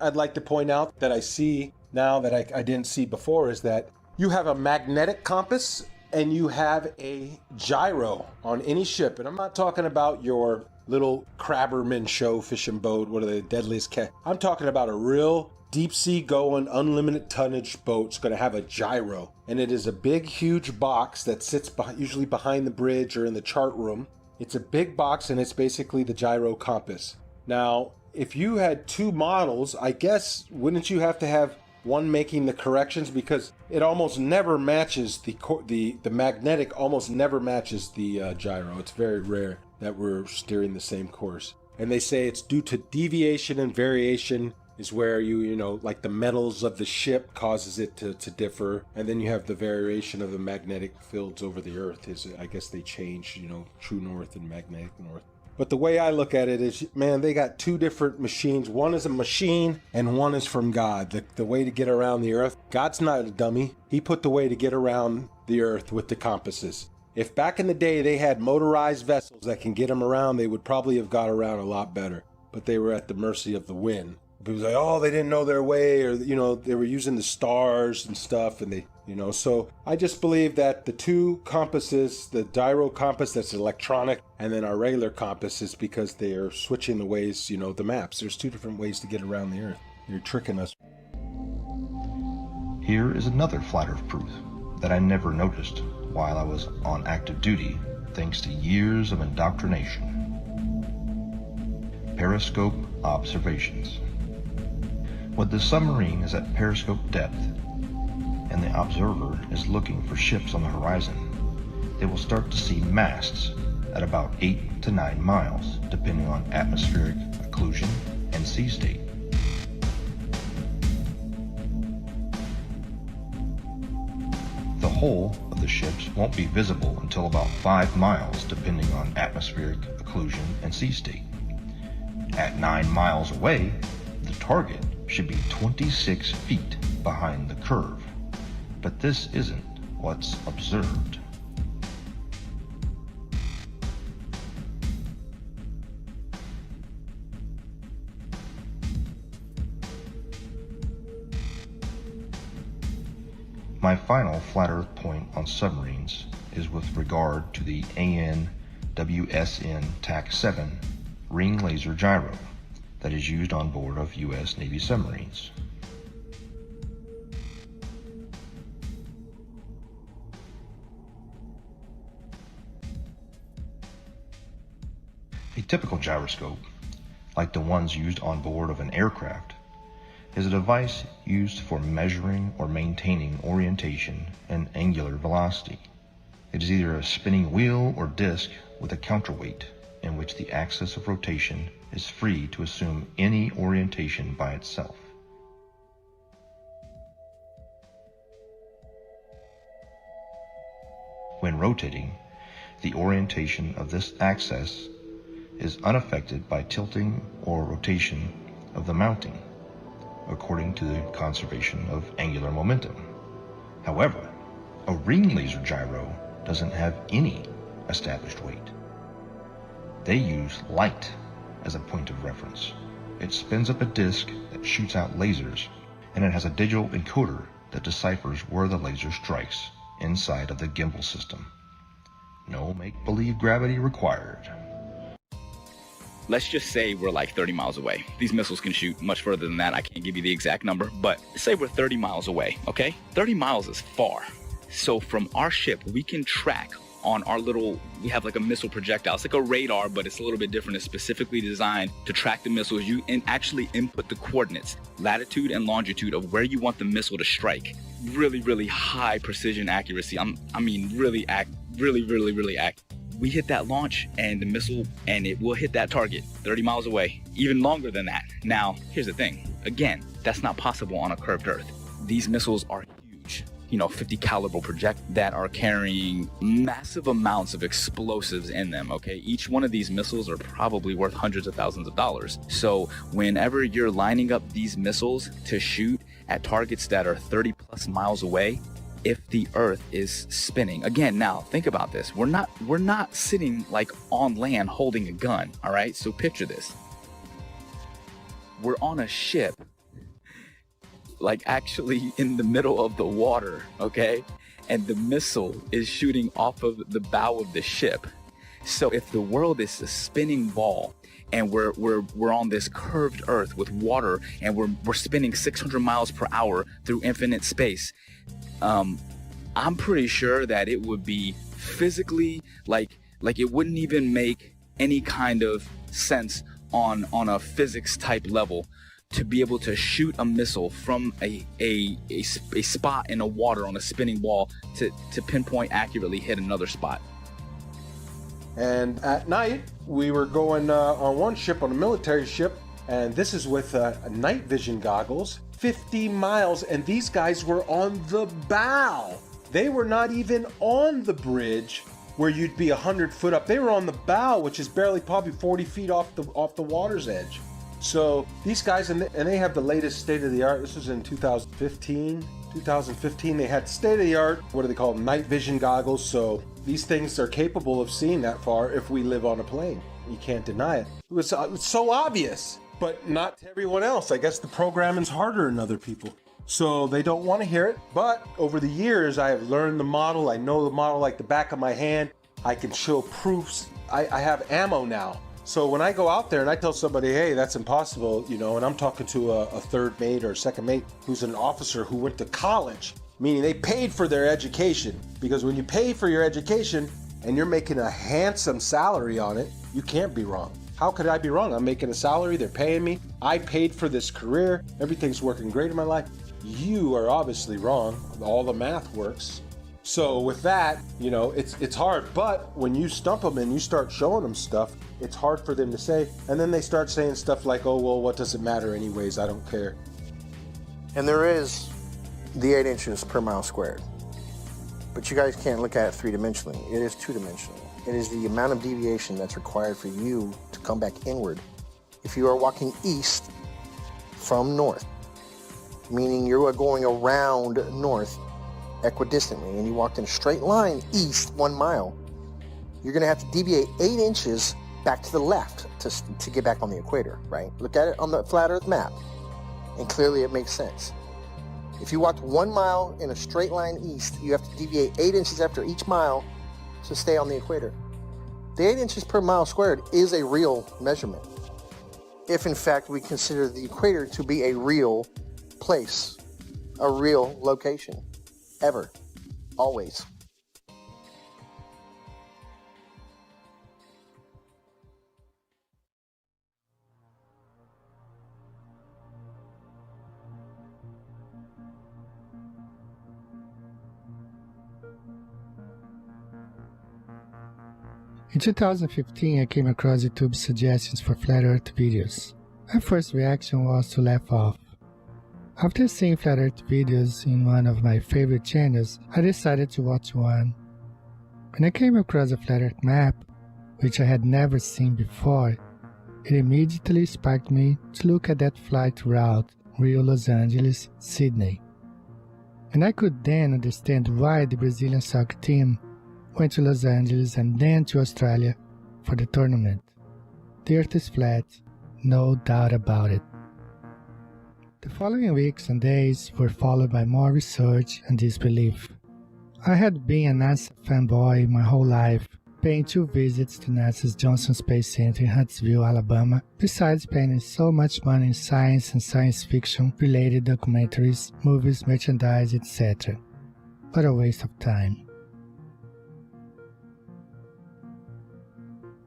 I'd like to point out that I see now that I didn't see before is that you have a magnetic compass and you have a gyro on any ship. And I'm not talking about your little Crabberman show fishing boat, what are the deadliest cat? I'm talking about a real deep sea going, unlimited tonnage boat. It's going to have a gyro. And it is a big, huge box that sits usually behind the bridge or in the chart room. It's a big box and it's basically the gyro compass. Now, if you had two models, I guess, wouldn't you have to have one making the corrections, because it almost never matches the magnetic almost never matches the gyro. It's very rare that we're steering the same course. And they say it's due to deviation and variation is where you know, like the metals of the ship causes it to differ. And then you have the variation of the magnetic fields over the Earth is, I guess they change, you know, true north and magnetic north. But the way I look at it is, man, they got two different machines. One is a machine and one is from God. The way to get around the Earth. God's not a dummy. He put the way to get around the Earth with the compasses. If back in the day they had motorized vessels that can get them around, they would probably have got around a lot better. But they were at the mercy of the wind. People like, oh, they didn't know their way, or, you know, they were using the stars and stuff, and they, you know, so I just believe that the two compasses, the gyro compass that's electronic, and then our regular compass is because they are switching the ways, you know, the maps. There's two different ways to get around the Earth. You're tricking us. Here is another flat Earth proof that I never noticed while I was on active duty, thanks to years of indoctrination. Periscope observations. When the submarine is at periscope depth and the observer is looking for ships on the horizon, they will start to see masts at about 8 to 9 miles, depending on atmospheric occlusion and sea state. The hull of the ships won't be visible until about 5 miles, depending on atmospheric occlusion and sea state. At 9 miles away, the target should be 26 feet behind the curve, but this isn't what's observed. My final flat Earth point on submarines is with regard to the AN/WSN TAC-7 ring laser gyro that is used on board of U.S. Navy submarines. A typical gyroscope, like the ones used on board of an aircraft, is a device used for measuring or maintaining orientation and angular velocity. It is either a spinning wheel or disc with a counterweight in which the axis of rotation is free to assume any orientation by itself. When rotating, the orientation of this axis is unaffected by tilting or rotation of the mounting, according to the conservation of angular momentum. However, a ring laser gyro doesn't have any established weight. They use light as a point of reference. It spins up a disk that shoots out lasers, and it has a digital encoder that deciphers where the laser strikes inside of the gimbal system. No make-believe gravity required. Let's just say we're like 30 miles away. These missiles can shoot much further than that. I can't give you the exact number, but say we're 30 miles away, okay? 30 miles is far. So from our ship, we can track on our little, we have like a missile projectile. It's like a radar, but it's a little bit different. It's specifically designed to track the missiles. You actually input the coordinates, latitude and longitude of where you want the missile to strike. Really, really high precision accuracy. Really accurate. We hit that launch and the missile, and it will hit that target 30 miles away, even longer than that. Now, here's the thing. Again, that's not possible on a curved Earth. These missiles are huge. 50 caliber projectiles that are carrying massive amounts of explosives in them, okay? Each one of these missiles are probably worth hundreds of thousands of dollars. So whenever you're lining up these missiles to shoot at targets that are 30 plus miles away, if the Earth is spinning, again, now think about this. We're not sitting like on land holding a gun, all right? So picture this. We're on a ship, like actually in the middle of the water, okay? And the missile is shooting off of the bow of the ship. So if the world is a spinning ball and we're on this curved Earth with water and we're spinning 600 miles per hour through infinite space, I'm pretty sure that it would be physically like it wouldn't even make any kind of sense on a physics type level to be able to shoot a missile from a spot in the water on a spinning ball to pinpoint accurately hit another spot. And at night, we were going on one ship, on a military ship, and this is with night vision goggles, 50 miles, and these guys were on the bow. They were not even on the bridge where you'd be 100 foot up. They were on the bow, which is barely probably 40 feet off the water's edge. So these guys, and they have the latest state-of-the-art. This was in 2015. 2015, they had state-of-the-art, what do they call them, night vision goggles. So these things are capable of seeing that far if we live on a plane. You can't deny it. It was so obvious, but not to everyone else. I guess the programming's harder than other people, so they don't want to hear it. But over the years, I have learned the model. I know the model like the back of my hand. I can show proofs. I have ammo now. So when I go out there and I tell somebody, hey, that's impossible, and I'm talking to a third mate or a second mate who's an officer who went to college, meaning they paid for their education. Because when you pay for your education and you're making a handsome salary on it, you can't be wrong. How could I be wrong? I'm making a salary, they're paying me, I paid for this career, everything's working great in my life. You are obviously wrong. All the math works. So with that, it's hard. But when you stump them and you start showing them stuff, it's hard for them to say. And then they start saying stuff like, oh, well, what does it matter anyways? I don't care. And there is the 8 inches per mile squared. But you guys can't look at it three-dimensionally. It is two-dimensional. It is the amount of deviation that's required for you to come back inward. If you are walking east from north, meaning you are going around north equidistantly, and you walked in a straight line east 1 mile, you're going to have to deviate 8 inches back to the left to get back on the equator, right? Look at it on the flat Earth map, and clearly it makes sense. If you walked 1 mile in a straight line east, you have to deviate 8 inches after each mile to stay on the equator. The 8 inches per mile squared is a real measurement, if in fact we consider the equator to be a real place, a real location. Ever. Always. In 2015, I came across YouTube's suggestions for Flat Earth videos. My first reaction was to laugh off. After seeing Flat Earth videos in one of my favorite channels, I decided to watch one. When I came across a Flat Earth map which I had never seen before, it immediately sparked me to look at that flight route Rio-Los Angeles, Sydney. And I could then understand why the Brazilian soccer team went to Los Angeles and then to Australia for the tournament. The Earth is flat, no doubt about it. The following weeks and days were followed by more research and disbelief. I had been a NASA fanboy my whole life, paying 2 visits to NASA's Johnson Space Center in Huntsville, Alabama, besides spending so much money in science and science fiction related documentaries, movies, merchandise, etc. What a waste of time.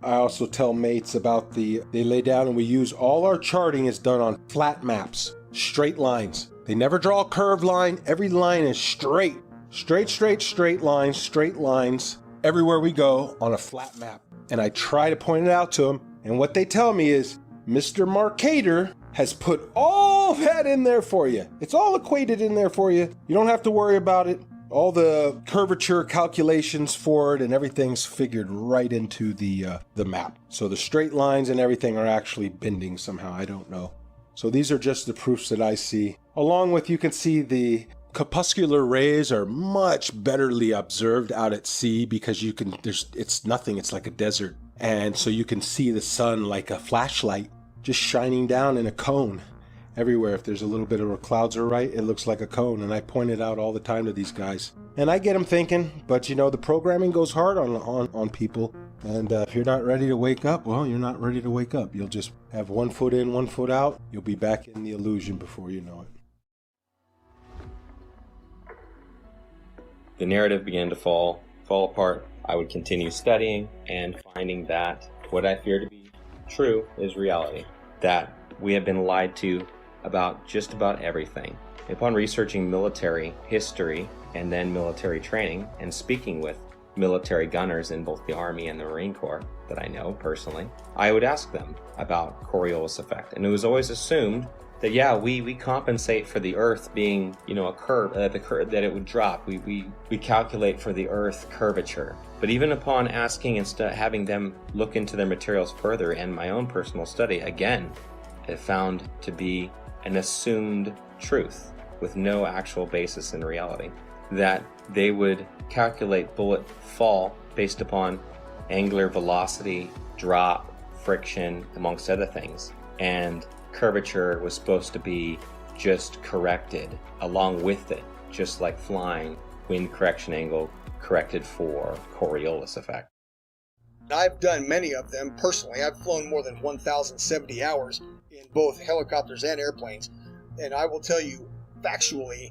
I also tell mates about they lay down and we use all our charting is done on flat maps, straight lines. They never draw a curved line. Every line is straight. Straight lines, everywhere we go on a flat map. And I try to point it out to them. And what they tell me is, Mr. Marcator has put all that in there for you. It's all equated in there for you. You don't have to worry about it. All the curvature calculations for it and everything's figured right into the map. So the straight lines and everything are actually bending somehow. I don't know. So these are just the proofs that I see. Along with, you can see the corpuscular rays are much betterly observed out at sea because it's nothing, it's like a desert. And so you can see the sun like a flashlight just shining down in a cone everywhere. If there's a little bit of where clouds are right, it looks like a cone. And I point it out all the time to these guys. And I get them thinking, but you know, the programming goes hard on people. And if you're not ready to wake up, well, you're not ready to wake up. You'll just have 1 foot in, 1 foot out. You'll be back in the illusion before you know it. The narrative began to fall apart. I would continue studying and finding that what I fear to be true is reality. That we have been lied to about just about everything. Upon researching military history and then military training and speaking with military gunners in both the Army and the Marine Corps that I know personally, I would ask them about Coriolis effect. And it was always assumed that, yeah, we compensate for the Earth being, you know, a curve, that it would drop. We calculate for the Earth curvature. But even upon asking and having them look into their materials further and my own personal study, again, it found to be an assumed truth with no actual basis in reality. That they would calculate bullet fall based upon angular velocity, drop, friction, amongst other things. And curvature was supposed to be just corrected along with it, just like flying, wind correction angle corrected for Coriolis effect. I've done many of them personally. I've flown more than 1,070 hours in both helicopters and airplanes, and I will tell you factually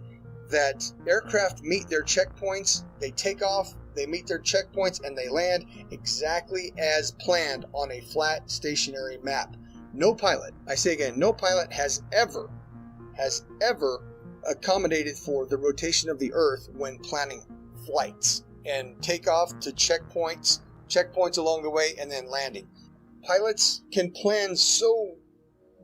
that aircraft meet their checkpoints, they take off, they meet their checkpoints, and they land exactly as planned on a flat stationary map. No pilot, I say again, no pilot has ever accommodated for the rotation of the Earth when planning flights and takeoff to checkpoints along the way, and then landing. Pilots can plan so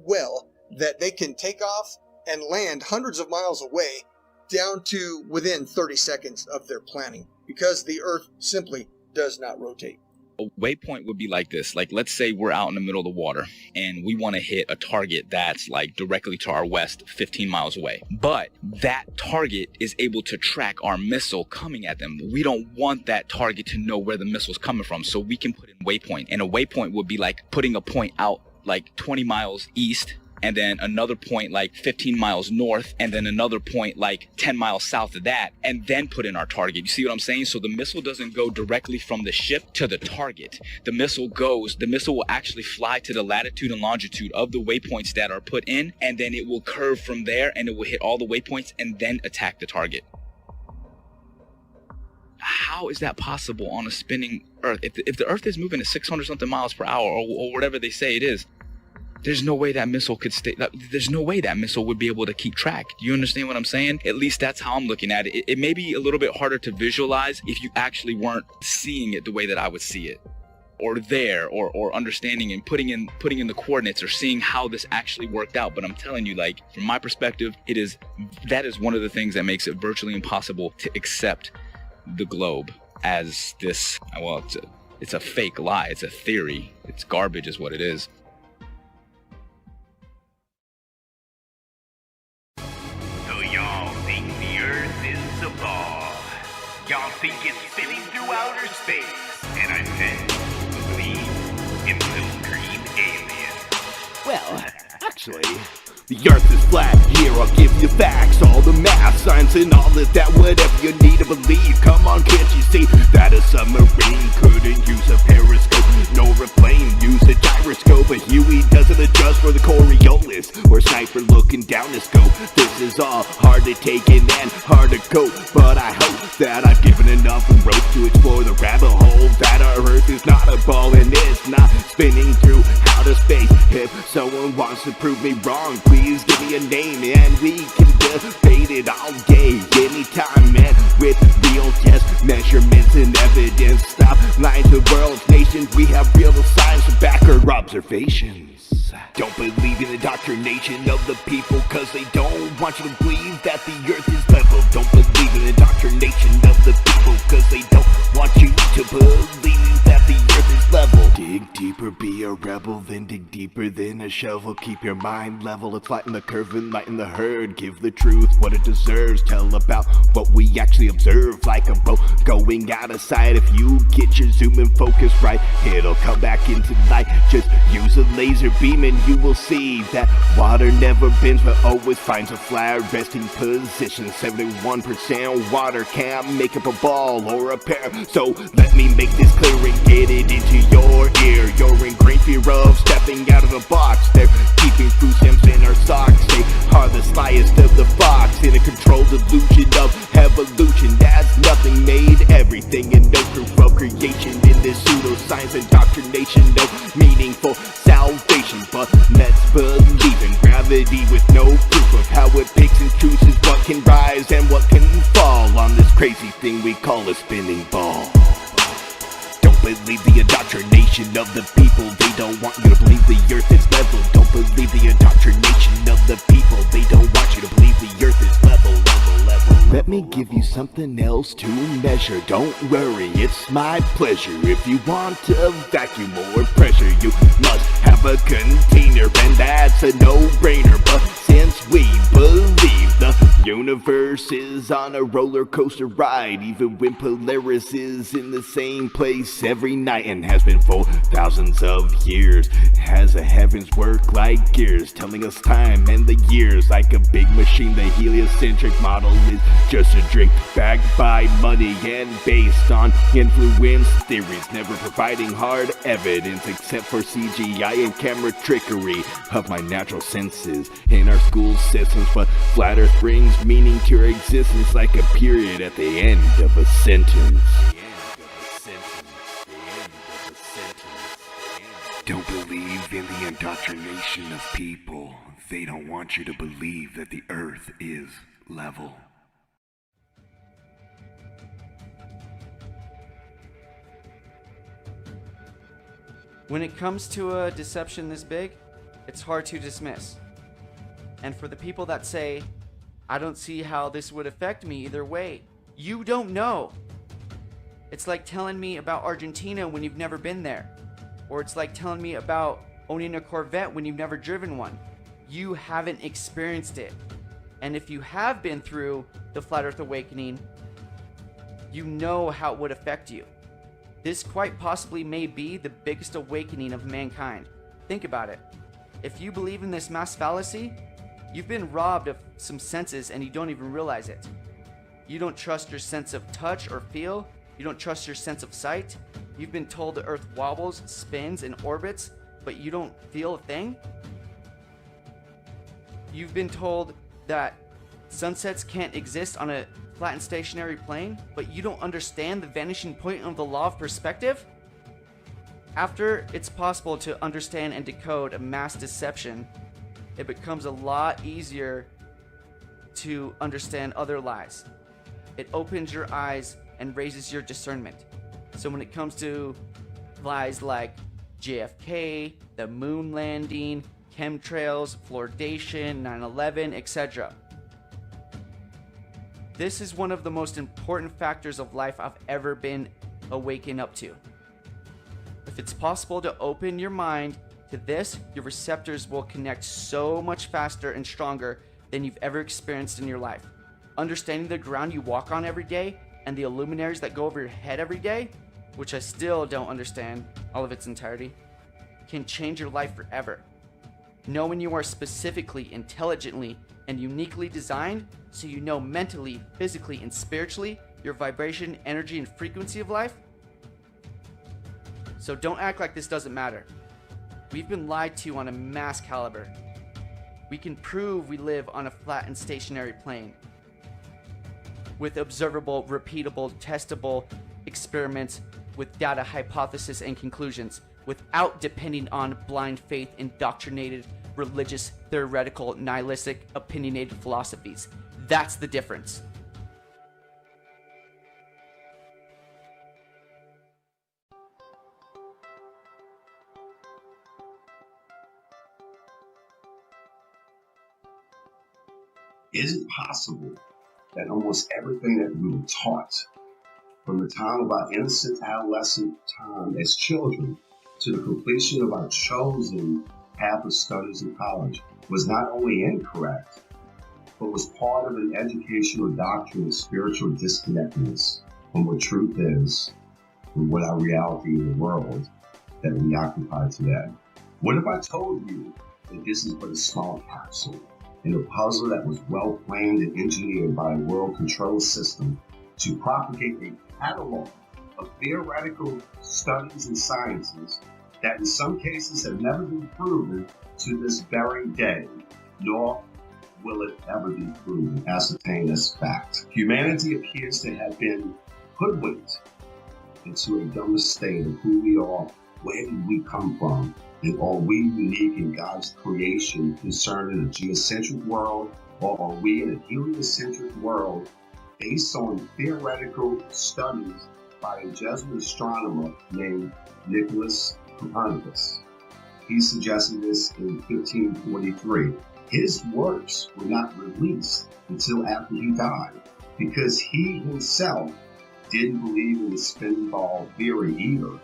well that they can take off and land hundreds of miles away down to within 30 seconds of their planning because the Earth simply does not rotate. A waypoint would be like this. Like, let's say we're out in the middle of the water and we want to hit a target that's like directly to our west, 15 miles away. But that target is able to track our missile coming at them. We don't want that target to know where the missile's coming from, so we can put in waypoint. And a waypoint would be like putting a point out like 20 miles east, and then another point like 15 miles north, and then another point like 10 miles south of that, and then put in our target. You see what I'm saying? So the missile doesn't go directly from the ship to the target. The missile will actually fly to the latitude and longitude of the waypoints that are put in, and then it will curve from there, and it will hit all the waypoints and then attack the target. How is that possible on a spinning Earth? If the Earth is moving at 600 something miles per hour or whatever they say it is, there's no way that missile could stay. There's no way that missile would be able to keep track. Do you understand what I'm saying? At least that's how I'm looking at it. It may be a little bit harder to visualize if you actually weren't seeing it the way that I would see it, or there, or understanding and putting in the coordinates or seeing how this actually worked out. But I'm telling you, like, from my perspective, that is one of the things that makes it virtually impossible to accept the globe as this, well, It's a fake lie. It's a theory. It's garbage is what it is. So y'all think the Earth is a ball. Y'all think it's spinning through outer space. And I said, believe in little green aliens. Well, actually, the Earth is flat. Here I'll give you facts, all the math, science, and all of that. Whatever you need to believe. Come on, can't you see that a submarine couldn't use a periscope, nor a plane use a gyroscope? But Huey doesn't adjust for the Coriolis or sniper looking down the scope. This is all hard to take in and hard to cope, but I hope that I've given enough rope to explore the rabbit hole that our Earth is not a ball and it's not spinning through outer space. If someone wants to prove me wrong, please give me a name and we can debate it all day, anytime, man, with real test measurements and evidence. Stop lying to world's nations. We have real science to back our observations. Don't believe in the indoctrination of the people, cause they don't want you to believe that the Earth is level. Don't believe in the indoctrination of the people, cause they don't want you to believe that the Earth is level. Dig deeper, be a rebel, then dig deeper than a shovel. Keep your mind level, it's lighten the curve and lighten the herd. Give the truth what it deserves, tell about what we actually observe. Like a boat going out of sight, if you get your zoom and focus right, it'll come back into light. Just use a laser beam and you will see that water never bends but always finds a flat resting position. 71% water can't make up a ball or a pair, so let me make this clear and get it into your ear. You're in great fear of stepping out of the box. They're keeping food stamps in our socks. They are the slyest of the fox, in a controlled illusion of evolution. That's nothing made everything, and no proof of creation in this pseudoscience indoctrination. No meaningful salvation, but let's believe in gravity with no proof of how it picks and chooses what can rise and what can fall on this crazy thing we call a spinning ball. Don't believe the indoctrination of the people. They don't want you to believe the Earth is level. Don't believe the indoctrination of the people. They don't want you to believe the Earth is level. Let me give you something else to measure. Don't worry, it's my pleasure. If you want to vacuum or pressure, you must have a container, and that's a no-brainer. But since we believe the universe is on a roller coaster ride, even when Polaris is in the same place every night and has been for thousands of years, has the heavens work like gears, telling us time and the years like a big machine. The heliocentric model is just a drink backed by money and based on influence theories, never providing hard evidence except for CGI and camera trickery of my natural senses in our school systems. But flat Earth brings meaning to your existence like a period at the end of a sentence. Don't believe in the indoctrination of people. They don't want you to believe that the Earth is level. When it comes to a deception this big, it's hard to dismiss. And for the people that say, I don't see how this would affect me either way, you don't know. It's like telling me about Argentina when you've never been there. Or it's like telling me about owning a Corvette when you've never driven one. You haven't experienced it. And if you have been through the Flat Earth Awakening, you know how it would affect you. This quite possibly may be the biggest awakening of mankind. Think about it. If you believe in this mass fallacy, you've been robbed of some senses and you don't even realize it. You don't trust your sense of touch or feel. You don't trust your sense of sight. You've been told the Earth wobbles, spins, and orbits, but you don't feel a thing. You've been told that sunsets can't exist on a flat and stationary plane, but you don't understand the vanishing point of the law of perspective? After it's possible to understand and decode a mass deception, it becomes a lot easier to understand other lies. It opens your eyes and raises your discernment. So when it comes to lies like JFK, the moon landing, chemtrails, fluoridation, 9/11, etc., this is one of the most important factors of life I've ever been awakened up to. If it's possible to open your mind to this, your receptors will connect so much faster and stronger than you've ever experienced in your life. Understanding the ground you walk on every day and the luminaries that go over your head every day, which I still don't understand all of its entirety, can change your life forever. Knowing you are specifically, intelligently, and uniquely designed so you know mentally, physically, and spiritually your vibration, energy, and frequency of life. So don't act like this doesn't matter. We've been lied to on a mass caliber. We can prove we live on a flat and stationary plane with observable, repeatable, testable experiments with data, hypothesis, and conclusions without depending on blind faith, indoctrinated, religious, theoretical, nihilistic, opinionated philosophies. That's the difference. Is it possible that almost everything that we were taught from the time of our innocent adolescent time as children to the completion of our chosen path of studies in college was not only incorrect, but was part of an educational doctrine of spiritual disconnectedness from what truth is and what our reality in the world that we occupy today? What if I told you that this is but a small capsule in a puzzle that was well planned and engineered by a world control system to propagate a catalog of theoretical studies and sciences that in some cases have never been proven to this very day, nor will it ever be proven, ascertained as fact. Humanity appears to have been hoodwinked into a dumb state of who we are, where did we come from, and are we unique in God's creation concerning a geocentric world, or are we in a heliocentric world based on theoretical studies by a Jesuit astronomer named Nicholas Copernicus? He suggested this in 1543. His works were not released until after he died, because he himself didn't believe in the spin ball theory either,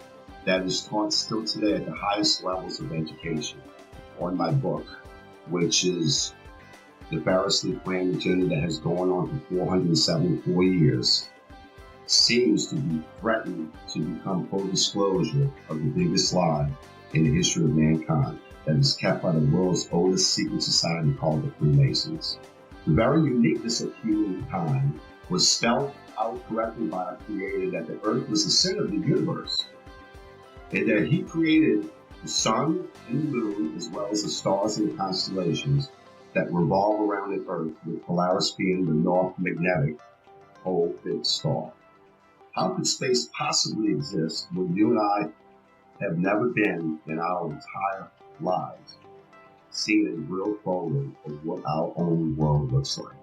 that is taught still today at the highest levels of education. On my book, which is the Pharisee Plan Agenda that has gone on for 474 years, seems to be threatened to become full disclosure of the biggest lie in the history of mankind that is kept by the world's oldest secret society called the Freemasons. The very uniqueness of humankind was spelled out correctly by our Creator that the earth was the center of the universe, and that he created the sun and the moon as well as the stars and the constellations that revolve around the earth, with Polaris being the north magnetic pole fixed star. How could space possibly exist when you and I have never been in our entire lives seen a real photo of what our own world looks like?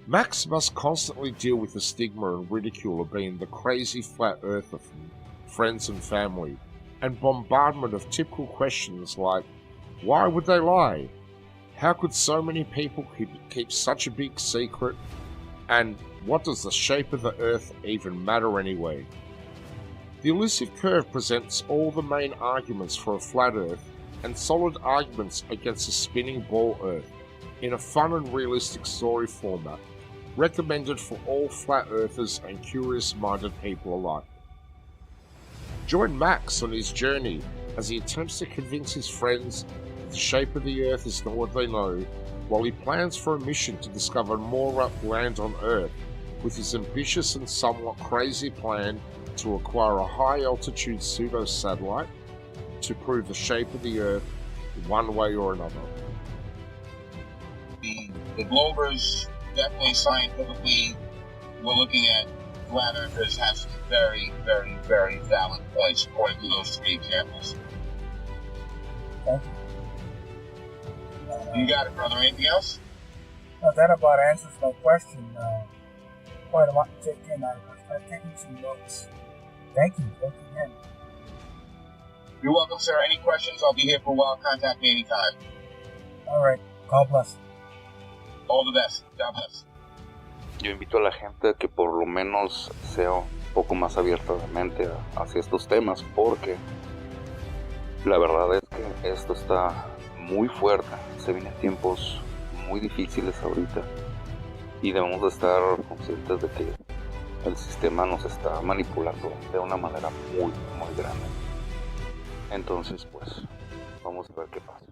Max must constantly deal with the stigma and ridicule of being the crazy flat earther from friends and family, and bombardment of typical questions like, why would they lie? How could so many people keep such a big secret? And what does the shape of the earth even matter anyway? The elusive curve presents all the main arguments for a flat earth and solid arguments against a spinning ball earth in a fun and realistic story format, recommended for all flat earthers and curious-minded people alike. Join Max on his journey as he attempts to convince his friends that the shape of the earth is not what they know, while he plans for a mission to discover more land on Earth with his ambitious and somewhat crazy plan to acquire a high-altitude pseudo-satellite to prove the shape of the Earth one way or another. The Globers, definitely scientifically, we're looking at flat earthers have some very, very, very valid points according to those three examples. Thank you. You got it, brother. Anything else? No, that about answers my question. Quite a lot to take in. I've taken some notes. Thank you. Thank you again. You're welcome, sir. Any questions? I'll be here for a while. Contact me anytime. All right. God bless. All the best. God bless. Yo invito a la gente a que por lo menos sea un poco más abierta de mente hacia estos temas, porque la verdad es que esto está muy fuerte. Se vienen tiempos muy difíciles ahorita y debemos de estar conscientes de que el sistema nos está manipulando de una manera muy, muy grande. Entonces, pues, vamos a ver qué pasa.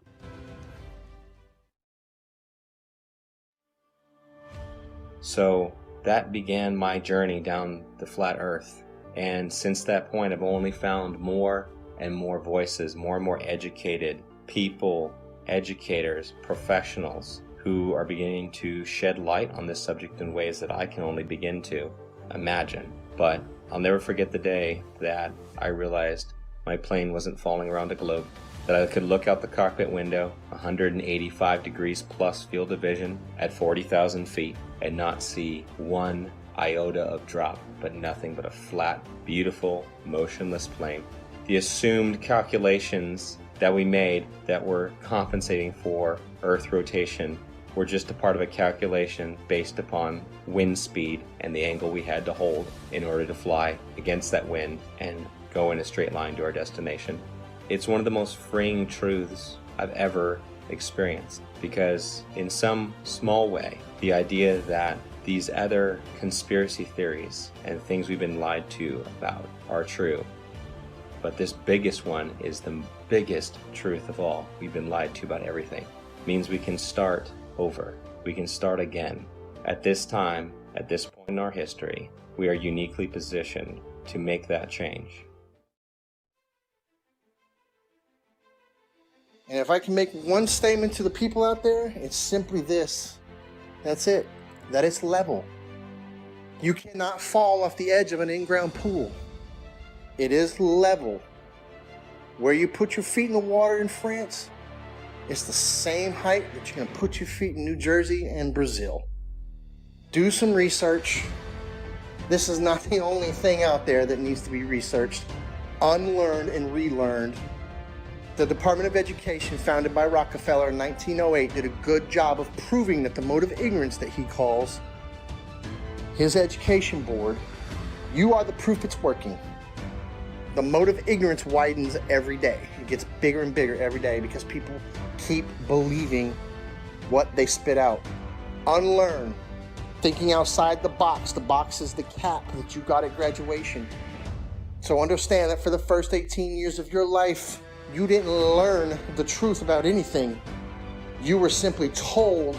So that began my journey down the flat earth. And since that point, I've only found more and more voices, more and more educated people, educators, professionals who are beginning to shed light on this subject in ways that I can only begin to imagine. But I'll never forget the day that I realized my plane wasn't falling around a globe, that I could look out the cockpit window, 185 degrees plus field of vision at 40,000 feet, and not see one iota of drop, but nothing but a flat, beautiful, motionless plane. The assumed calculations that we made that were compensating for Earth rotation were just a part of a calculation based upon wind speed and the angle we had to hold in order to fly against that wind and go in a straight line to our destination. It's one of the most freeing truths I've ever experienced, because in some small way, the idea that these other conspiracy theories and things we've been lied to about are true. But this biggest one is the biggest truth of all. We've been lied to about everything. It means we can start over. We can start again. At this time, at this point in our history, we are uniquely positioned to make that change. And if I can make one statement to the people out there, it's simply this. That's it. That it's level. You cannot fall off the edge of an in-ground pool. It is level. Where you put your feet in the water in France, it's the same height that you're going to put your feet in New Jersey and Brazil. Do some research. This is not the only thing out there that needs to be researched, unlearned and relearned. The Department of Education, founded by Rockefeller in 1908, did a good job of proving that the mode of ignorance that he calls his education board, you are the proof it's working. The mode of ignorance widens every day. It gets bigger and bigger every day because people keep believing what they spit out. Unlearn. Thinking outside the box. The box is the cap that you got at graduation. So understand that for the first 18 years of your life, you didn't learn the truth about anything. You were simply told,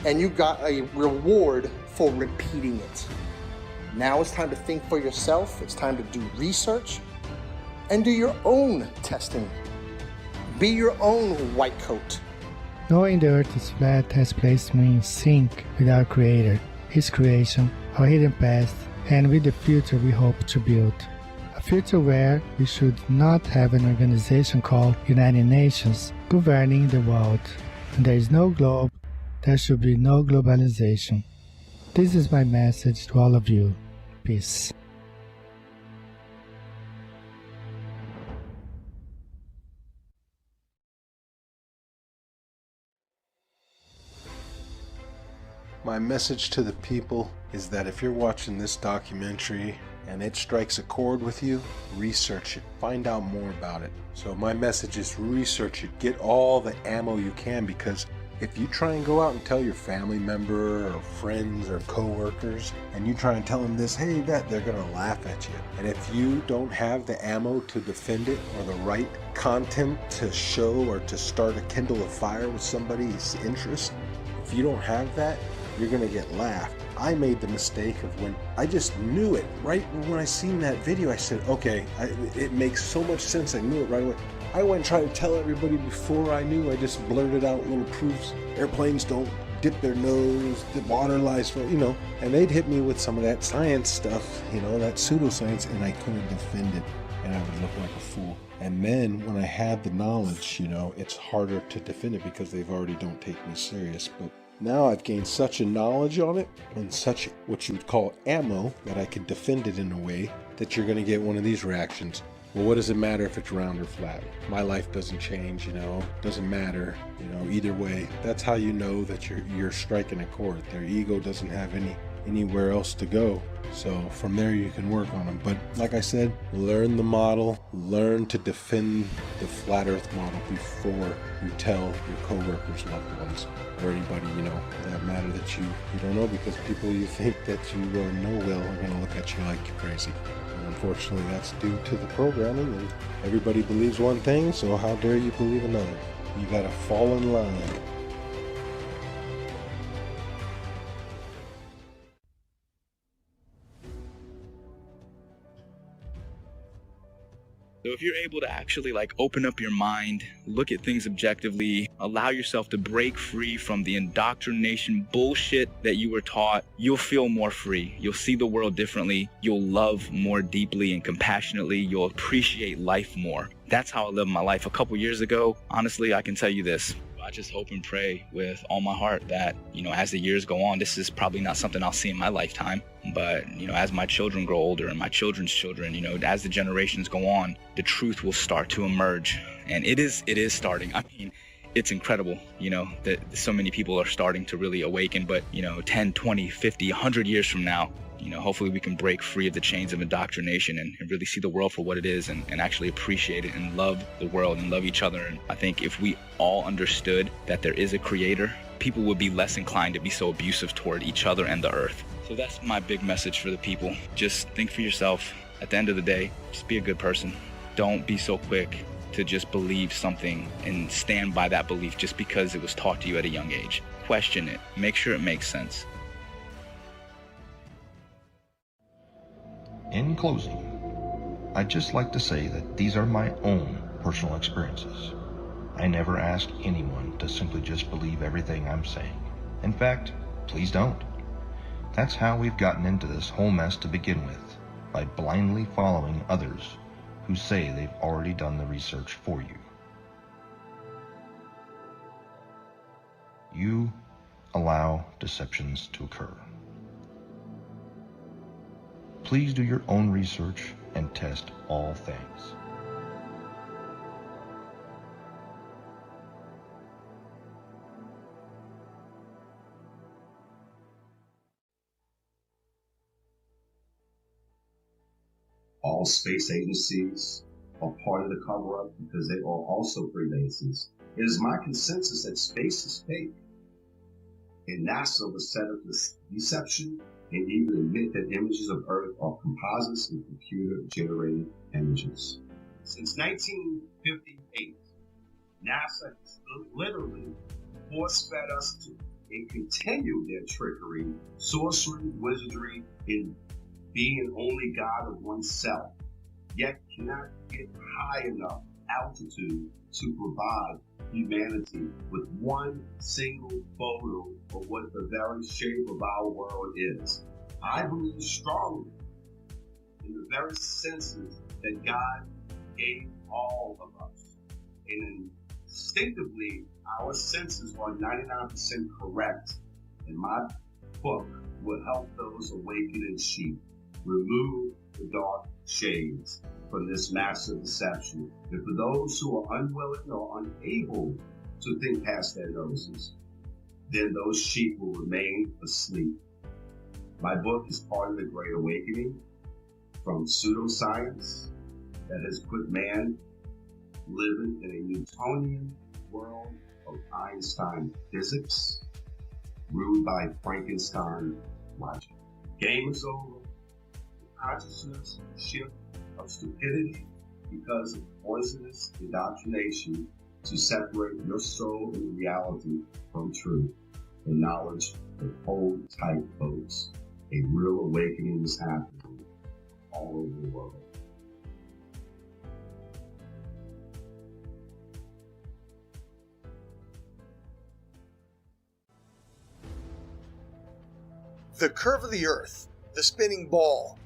and you got a reward for repeating it. Now it's time to think for yourself. It's time to do research and do your own testing. Be your own white coat. Knowing the Earth is flat has placed me in sync with our Creator, His creation, our hidden past, and with the future we hope to build. A future where we should not have an organization called United Nations governing the world. When there is no globe, there should be no globalization. This is my message to all of you. Peace. My message to the people is that if you're watching this documentary and it strikes a chord with you, research it. Find out more about it. So my message is research it. Get all the ammo you can, because if you try and go out and tell your family member or friends or co-workers and you try and tell them this, hey, that, they're gonna laugh at you. And if you don't have the ammo to defend it or the right content to show or to start a kindle a fire with somebody's interest, if you don't have that, you're gonna get laughed. I made the mistake of when I just knew it. Right when I seen that video, I said, okay, it makes so much sense. I knew it right away. I went and tried to tell everybody before I knew. I just blurted out little proofs. Airplanes don't dip their nose, the water lies for, and they'd hit me with some of that science stuff, that pseudoscience, and I couldn't defend it, and I would look like a fool. And then when I had the knowledge, it's harder to defend it because they've already don't take me serious. But now I've gained such a knowledge on it and such what you would call ammo that I could defend it in a way that you're going to get one of these reactions. well, what does it matter if it's round or flat? My life doesn't change, doesn't matter, either way. That's how you know that you're striking a chord. Their ego doesn't have anywhere else to go. So from there you can work on them. But like I said, learn the model, learn to defend the flat earth model before you tell your coworkers, loved ones, or anybody, that matter that you don't know, because people you think that you know well are going to look at you like you're crazy. And unfortunately, that's due to the programming, and everybody believes one thing, so how dare you believe another? You got to fall in line. So if you're able to actually open up your mind, look at things objectively, allow yourself to break free from the indoctrination bullshit that you were taught, you'll feel more free. You'll see the world differently. You'll love more deeply and compassionately. You'll appreciate life more. That's how I lived my life a couple years ago. Honestly, I can tell you this. I just hope and pray with all my heart that, as the years go on, this is probably not something I'll see in my lifetime. But, as my children grow older and my children's children, as the generations go on, the truth will start to emerge. And it is starting. I mean, it's incredible, that so many people are starting to really awaken. But, 10, 20, 50, 100 years from now, hopefully we can break free of the chains of indoctrination and really see the world for what it is and actually appreciate it and love the world and love each other. And I think if we all understood that there is a creator, people would be less inclined to be so abusive toward each other and the earth. So that's my big message for the people. Just think for yourself. At the end of the day, just be a good person. Don't be so quick to just believe something and stand by that belief just because it was taught to you at a young age. Question it. Make sure it makes sense. In closing, I'd just like to say that these are my own personal experiences. I never ask anyone to simply just believe everything I'm saying. In fact, please don't. That's how we've gotten into this whole mess to begin with, by blindly following others who say they've already done the research for you. You allow deceptions to occur. Please do your own research and test all things. All space agencies are part of the cover-up because they are also Freemasons. It is my consensus that space is fake. And NASA was set up this deception and even admit that images of Earth are composites and computer-generated images. Since 1958, NASA has literally force-fed us to and continue their trickery, sorcery, wizardry, and being only God of oneself, yet cannot get high enough altitude to provide humanity with one single photo of what the very shape of our world is. I believe strongly in the very senses that God gave all of us. And instinctively, our senses are 99% correct. And my book will help those awakening sheep remove the dark shades from this massive deception. And for those who are unwilling or unable to think past their noses, then those sheep will remain asleep. My book is part of the Great Awakening from pseudoscience that has put man living in a Newtonian world of Einstein physics, ruled by Frankenstein logic. Game is over. Consciousness shift of stupidity because of poisonous indoctrination to separate your soul and reality from truth and knowledge. But hold tight, folks. A real awakening is happening all over the world. The curve of the Earth, the spinning ball,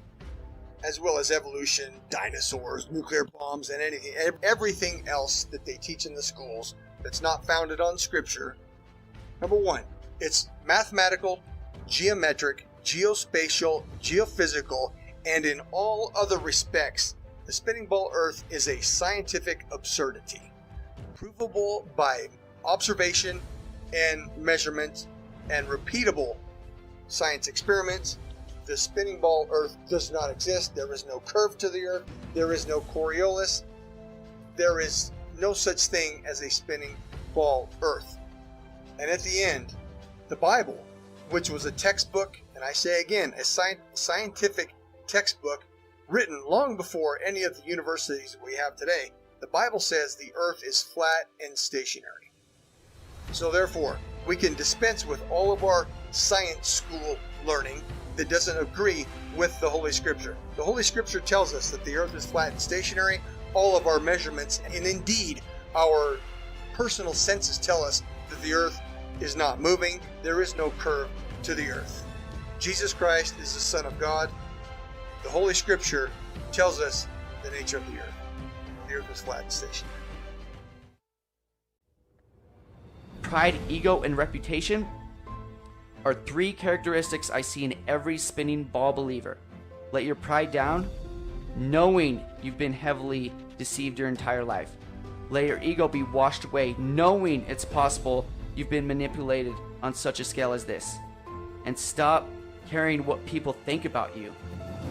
as well as evolution, dinosaurs, nuclear bombs, and everything else that they teach in the schools that's not founded on scripture. Number one, it's mathematical, geometric, geospatial, geophysical, and in all other respects The spinning ball Earth is a scientific absurdity, provable by observation and measurement and repeatable science experiments. The spinning ball Earth does not exist. There is no curve to the Earth. There is no Coriolis. There is no such thing as a spinning ball Earth. And at the end, the Bible, which was a textbook, and I say again, a scientific textbook written long before any of the universities we have today, the Bible says the Earth is flat and stationary. So therefore, we can dispense with all of our science school learning that doesn't agree with the Holy Scripture. The Holy Scripture tells us that the Earth is flat and stationary. All of our measurements, and indeed our personal senses, tell us that the Earth is not moving. There is no curve to the Earth. Jesus Christ is the Son of God. The Holy Scripture tells us the nature of the Earth. The Earth is flat and stationary. Pride, ego, and reputation are three characteristics I see in every spinning ball believer. Let your pride down, knowing you've been heavily deceived your entire life. Let your ego be washed away, knowing it's possible you've been manipulated on such a scale as this. And stop caring what people think about you.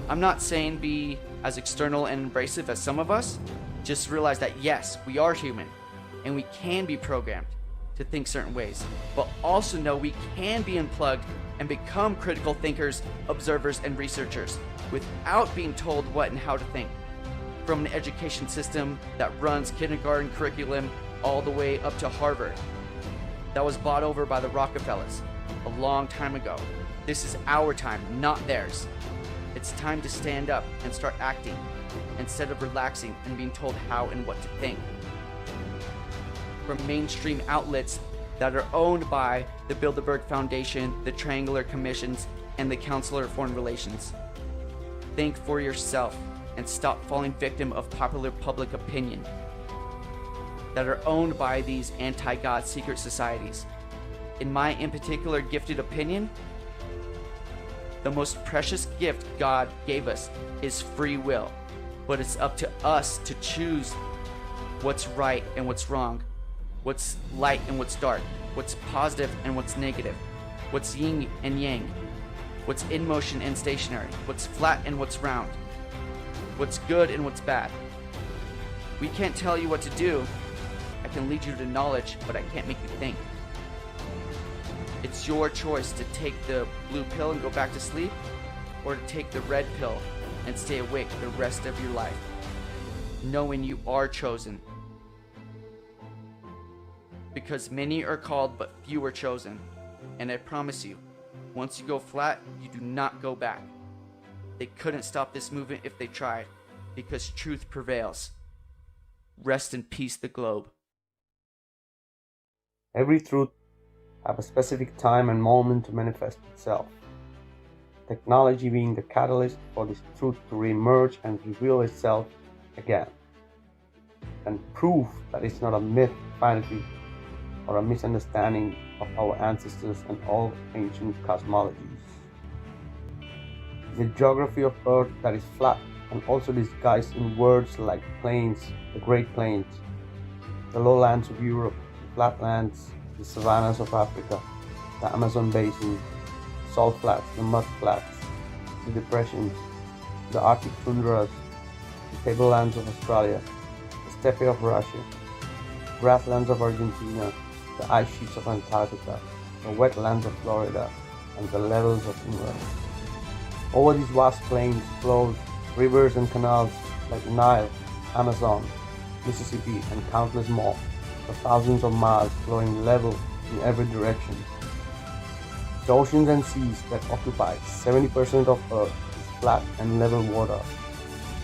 I'm not saying be as external and abrasive as some of us. Just realize that yes, we are human, and we can be programmed to think certain ways, but also know we can be unplugged and become critical thinkers, observers, and researchers without being told what and how to think. From an education system that runs kindergarten curriculum all the way up to Harvard, that was bought over by the Rockefellers a long time ago. This is our time, not theirs. It's time to stand up and start acting instead of relaxing and being told how and what to think. From mainstream outlets that are owned by the Bilderberg Foundation, the Triangular Commissions, and the Council of Foreign Relations. Think for yourself and stop falling victim of popular public opinion that are owned by these anti-God secret societies. In my in particular gifted opinion, the most precious gift God gave us is free will, but it's up to us to choose what's right and what's wrong, what's light and what's dark, what's positive and what's negative, what's yin and yang, what's in motion and stationary, what's flat and what's round, what's good and what's bad. We can't tell you what to do. I can lead you to knowledge, but I can't make you think. It's your choice to take the blue pill and go back to sleep, or to take the red pill and stay awake the rest of your life, knowing you are chosen. Because many are called, but few are chosen. And I promise you, once you go flat, you do not go back. They couldn't stop this movement if they tried, because truth prevails. Rest in peace, the globe. Every truth have a specific time and moment to manifest itself. Technology being the catalyst for this truth to re-emerge and reveal itself again. And proof that it's not a myth, fantasy, or a misunderstanding of our ancestors and all ancient cosmologies. The geography of Earth that is flat and also disguised in words like plains, the Great Plains, the lowlands of Europe, the flatlands, the savannas of Africa, the Amazon basin, the salt flats, the mud flats, the depressions, the Arctic tundras, the tablelands of Australia, the steppe of Russia, grasslands of Argentina, the ice sheets of Antarctica, the wetlands of Florida, and the levels of England. Over these vast plains flows rivers and canals like Nile, Amazon, Mississippi, and countless more, for thousands of miles flowing level in every direction. The oceans and seas that occupy 70% of Earth is flat and level water,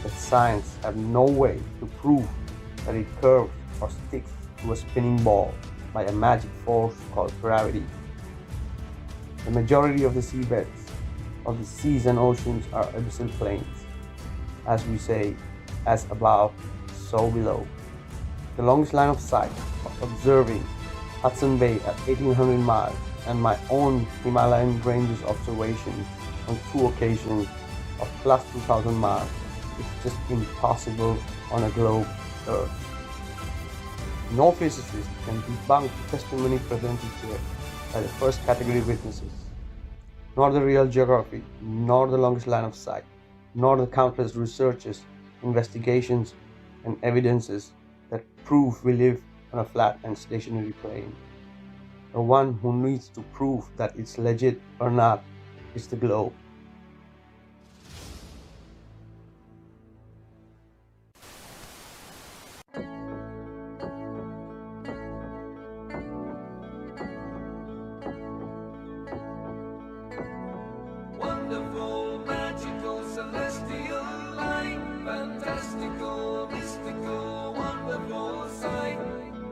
but science have no way to prove that it curves or sticks to a spinning ball by a magic force called gravity. The majority of the seabeds of the seas and oceans are abyssal plains. As we say, as above, so below. The longest line of sight of observing Hudson Bay at 1800 miles and my own Himalayan ranges observation on 2 occasions of plus 2000 miles it's just impossible on a globe Earth. No physicist can debunk the testimony presented here by the first category witnesses, nor the real geography, nor the longest line of sight, nor the countless researches, investigations, and evidences that prove we live on a flat and stationary plane. The one who needs to prove that it's legit or not is the globe. Wonderful, magical, celestial light, fantastical, mystical, wonderful sight.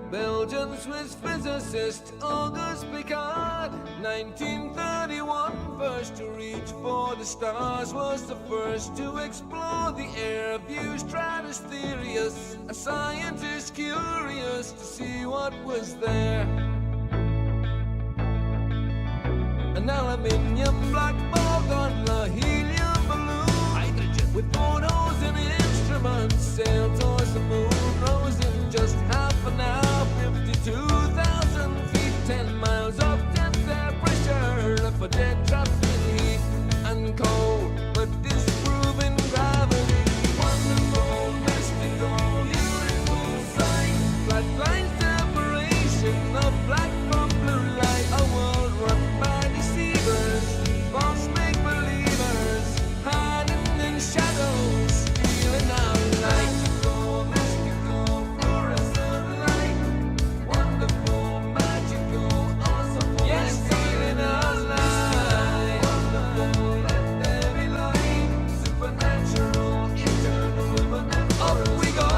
Belgian Swiss physicist Auguste Piccard, 1931, first to reach for the stars, was the first to explore the air view stratospherius, a scientist curious to see what was there. An aluminium black ball gondola, helium balloon, hydrogen with photos and instruments, sailed towards the moon, rose in just half an hour, 52,000 feet, 10 miles up depth pressure, left for dead, trapped in heat and cold, but disproving gravity. Wonderful, mystical, beautiful sight, flat line separation of black from blue light, a world run by false make-believers, hiding in shadows, stealing our light. Mystical, fluorescent light, wonderful, magical, awesome, yes, stealing our light. Wonderful, let there be light, supernatural, eternal, up we go.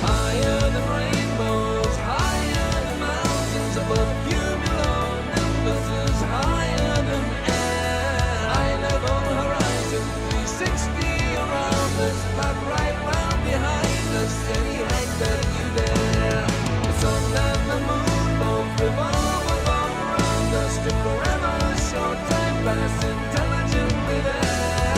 Higher than rainbows, higher than mountains, above cumulon emphasis, higher than high level horizon, 360 around us, but right round behind us, any height that you dare. The sun and the moon both revolve around us to forever, short time pass intelligently there.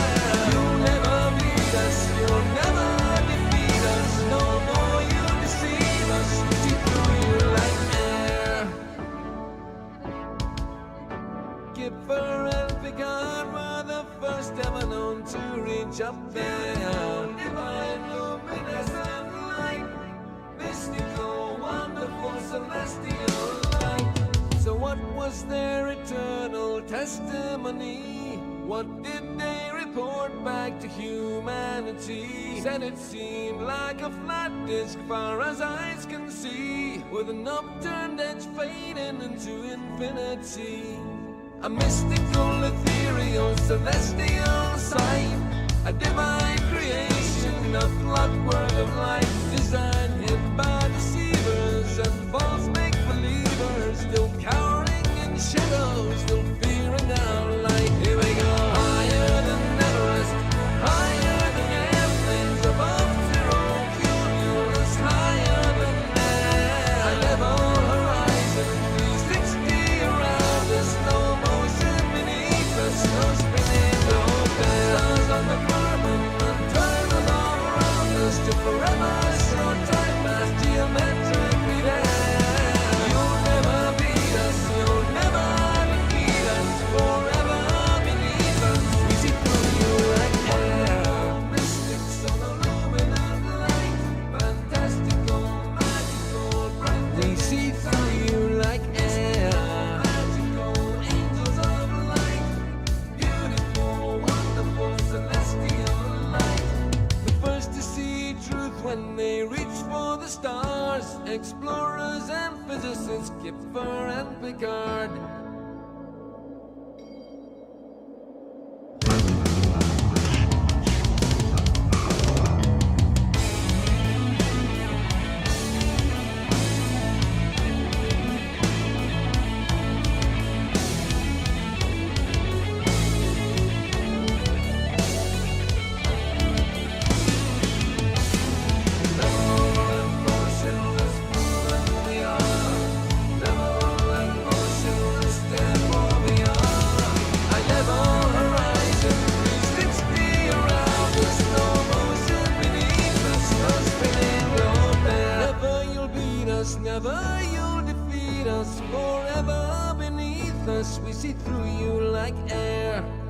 You'll never beat us, you'll never defeat us, no more you deceive us, see through you like air. Kipper and Piccard were the first ever known to reach up there. Divine luminescent light, mystical, wonderful, celestial light. So what was their eternal testimony? What did they report back to humanity? Said it seemed like a flat disk far as eyes can see, with an upturned edge fading into infinity. A mystical, ethereal, celestial sight, a divine creation, a clockwork of light, designed hid by deceivers and false make-believers, still cowering in shadows, still fearing our light. Here we go, higher than Everest, higher than airplanes, above zero cumulus, higher than air, a level horizon, 360 around us, no motion beneath us, no spinning, no stars on the firmament, turn all around us to forever, short time pass geometrically there. You'll never beat us, you'll never defeat us, forever beneath us, we see through you like air. Mystics on a luminous light, fantastical, magical, bright, we see through you like air. Magical angels of light, beautiful, wonderful, celestial light. The first to see truth when they reach for the stars, explorers and physicists, Kipper and Piccard. Motionless, fluent we are. Level and motionless, with us, we see through you like air.